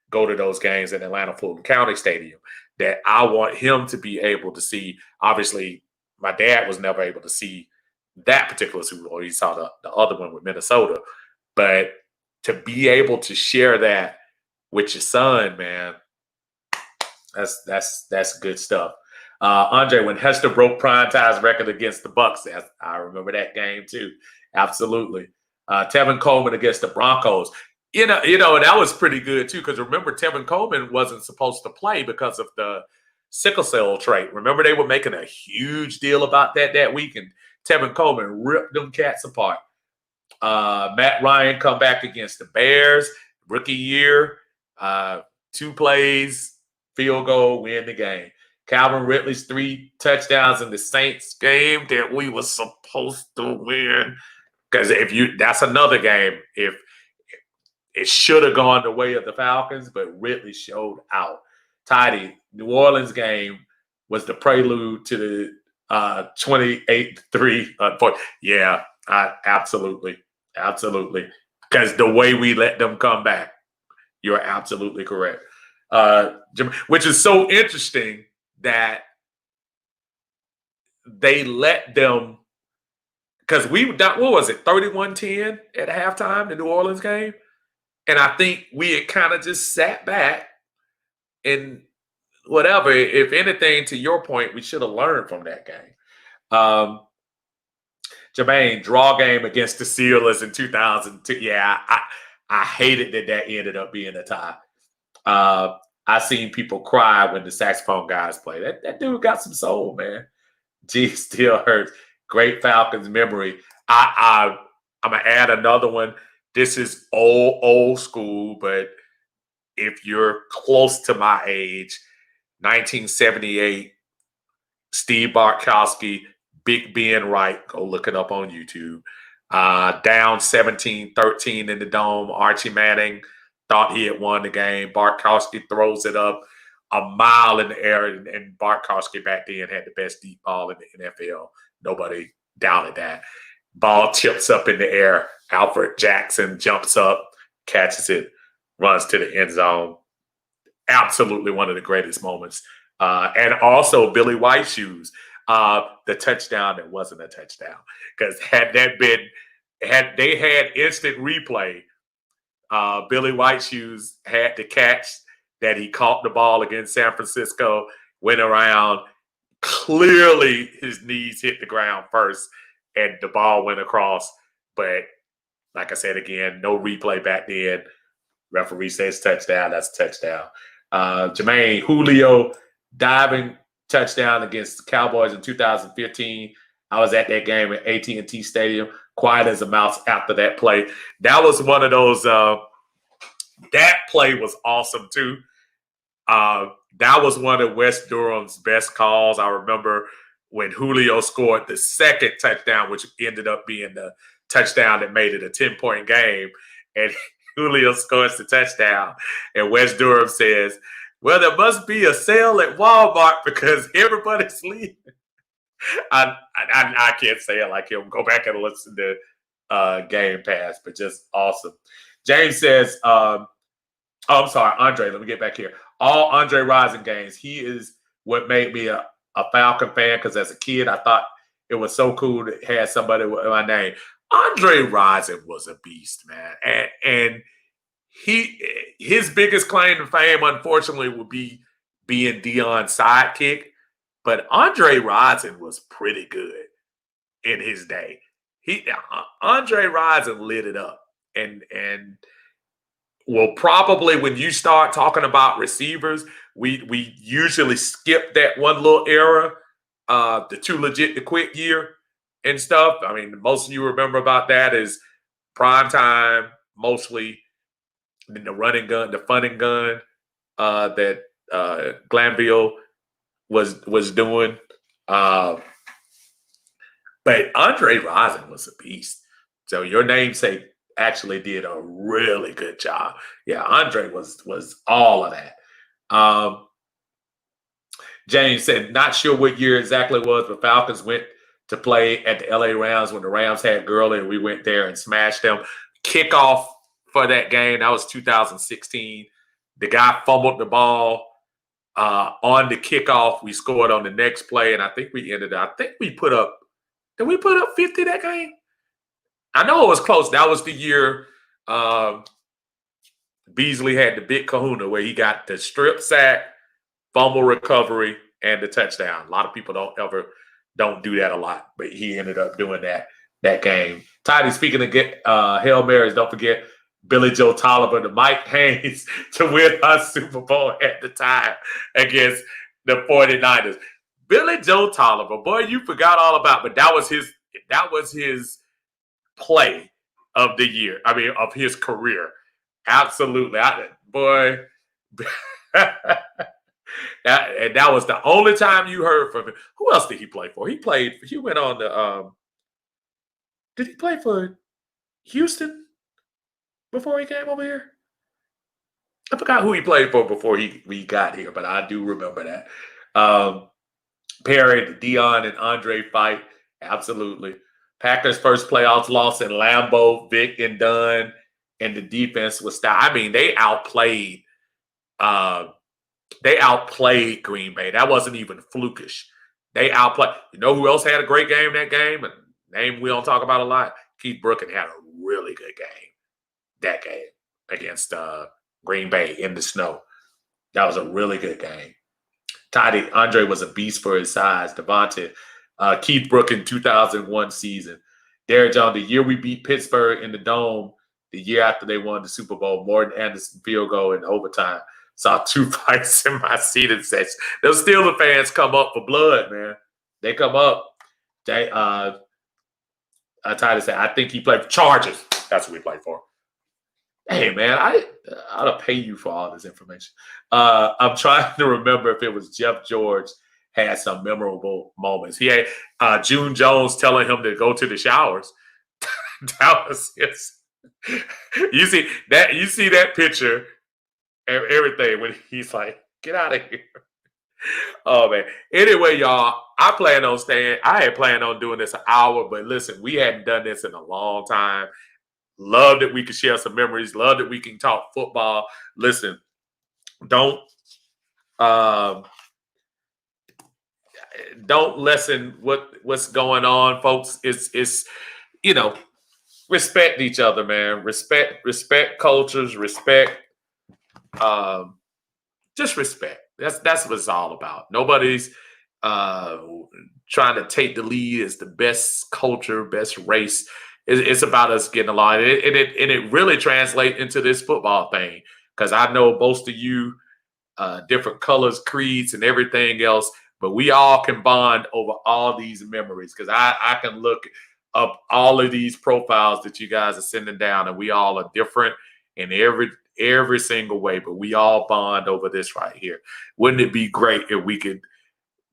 go to those games in Atlanta Fulton County Stadium, that I want him to be able to see. Obviously, my dad was never able to see that particular Super Bowl. He saw the other one with Minnesota. But to be able to share that with your son, man, that's good stuff. Andre, when Hester broke Primetime's record against the Bucks, I remember that game too. Absolutely. Tevin Coleman against the Broncos. You know, that was pretty good too. Because remember, Tevin Coleman wasn't supposed to play because of the sickle cell trait. Remember, they were making a huge deal about that week, and Tevin Coleman ripped them cats apart. Matt Ryan come back against the Bears, rookie year, 2 plays, field goal, win the game. Calvin Ridley's 3 touchdowns in the Saints game that we were supposed to win. Because that's another game. If it should have gone the way of the Falcons, but Ridley showed out. Tidy, New Orleans game was the prelude to the 28-3. Yeah, absolutely. Because the way we let them come back, you're absolutely correct. Which is so interesting that they let them because what was it, 31-10 at halftime, the New Orleans game? And I think we had kind of just sat back and whatever. If anything, to your point, we should have learned from that game. Jermaine, draw game against the Steelers in 2002. Yeah, I hated that ended up being a tie. I seen people cry when the saxophone guys play. That dude got some soul, man. Gee, still hurts. Great Falcons memory. I'm gonna add another one. This is old school, but if you're close to my age, 1978, Steve Bartkowski, Big Ben Wright, go look it up on YouTube. Down 17-13 in the dome. Archie Manning thought he had won the game. Bartkowski throws it up a mile in the air, and Bartkowski back then had the best deep ball in the NFL. Nobody doubted that. Ball tips up in the air. Alfred Jackson jumps up, catches it, runs to the end zone. Absolutely one of the greatest moments. And also Billy White shoes. The touchdown that wasn't a touchdown. Because had they had instant replay, Billy White shoes had the catch that he caught the ball against San Francisco, went around, clearly his knees hit the ground first, and the ball went across. But like I said again, no replay back then. Referee says touchdown, that's a touchdown. Jermaine, Julio diving touchdown against the Cowboys in 2015. I was at that game at AT&T Stadium, quiet as a mouse after that play. That was one of those, that play was awesome too. That was one of West Durham's best calls. I remember when Julio scored the second touchdown, which ended up being the touchdown that made it a 10-point game. And Julio scores the touchdown. And West Durham says, well, there must be a sale at Walmart because everybody's leaving. I can't say it like him. Go back and listen to Game Pass, but just awesome. James says, I'm sorry, Andre, let me get back here. All Andre Rison games. He is what made me a Falcon fan because as a kid, I thought it was so cool to have somebody with my name. Andre Rison was a beast, man. And his biggest claim to fame, unfortunately, would be being Deion's sidekick. But Andre Rison was pretty good in his day. Andre Rison lit it up. And well, probably when you start talking about receivers, we usually skip that one little era, the too legit to quit year and stuff. I mean, most of you remember about that is prime time, mostly the running gun, the funning gun that Glanville was doing. But Andre Rison was a beast. So your namesake actually did a really good job. Yeah, Andre was all of that. James said, not sure what year exactly it was, but Falcons went to play at the LA Rams when the Rams had Gurley, and we went there and smashed them. Kickoff for that game, that was 2016. The guy fumbled the ball on the kickoff. We scored on the next play, and I think we put up, did we put up 50 that game? I know it was close. That was the year Beasley had the big kahuna where he got the strip sack, fumble recovery, and the touchdown. A lot of people don't do that a lot, but he ended up doing that game. Tidy, speaking of Hail Marys, don't forget Billy Joe Tolliver to Mike Haynes to win us Super Bowl at the time against the 49ers. Billy Joe Tolliver, boy, you forgot all about, but that was his play of the year. I mean, of his career. Absolutely. Boy. That was the only time you heard from him. Who else did he play for? He went on the did he play for Houston before he came over here? I forgot who he played for before we got here, but I do remember that. Perry, Deion, and Andre fight. Absolutely. Packers' first playoffs loss in Lambeau, Vic and Dunn, and the defense was I mean, they outplayed Green Bay. That wasn't even flukish. They outplayed. You know who else had a great game that game? And name we don't talk about a lot, Keith Brooken had a really good game that game against Green Bay in the snow. That was a really good game. Andre was a beast for his size. Devontae, Keith Brooken, 2001 season. Derrick Jones, the year we beat Pittsburgh in the Dome, the year after they won the Super Bowl, Morton Anderson field goal in overtime. Saw 2 fights in my seating section. Those Steelers fans come up for blood, man. They come up. Titus said, I think he played for Chargers. That's what we played for. Hey, man, I ought to pay you for all this information. I'm trying to remember if it was Jeff George had some memorable moments. He had June Jones telling him to go to the showers. That was his. You see that picture and everything when he's like, get out of here. Oh, man. Anyway, y'all, I had planned on doing this an hour, but listen, we hadn't done this in a long time. Love that we can share some memories. Love that we can talk football. Listen, don't lessen what's going on, folks. It's respect each other, man. Respect cultures, respect just respect. That's what it's all about. Nobody's trying to take the lead as the best culture, best race. It's about us getting along. And it really translates into this football thing. Because I know most of you, different colors, creeds, and everything else, but we all can bond over all these memories. Because I can look up all of these profiles that you guys are sending down, and we all are different in every single way, but we all bond over this right here. Wouldn't it be great if we could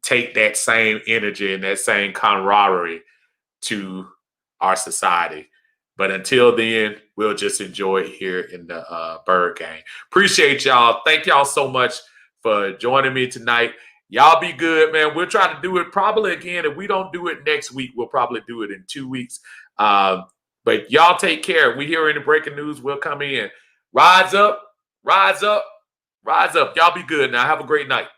take that same energy and that same camaraderie to our society? But until then, we'll just enjoy it here in the Bird Gang. Appreciate y'all. Thank y'all so much for joining me tonight. Y'all be good, man. We'll try to do it probably again. If we don't do it next week, we'll probably do it in 2 weeks. But y'all take care. If we hear any breaking news, we'll come in. Rise up, rise up, rise up. Y'all be good now. Have a great night.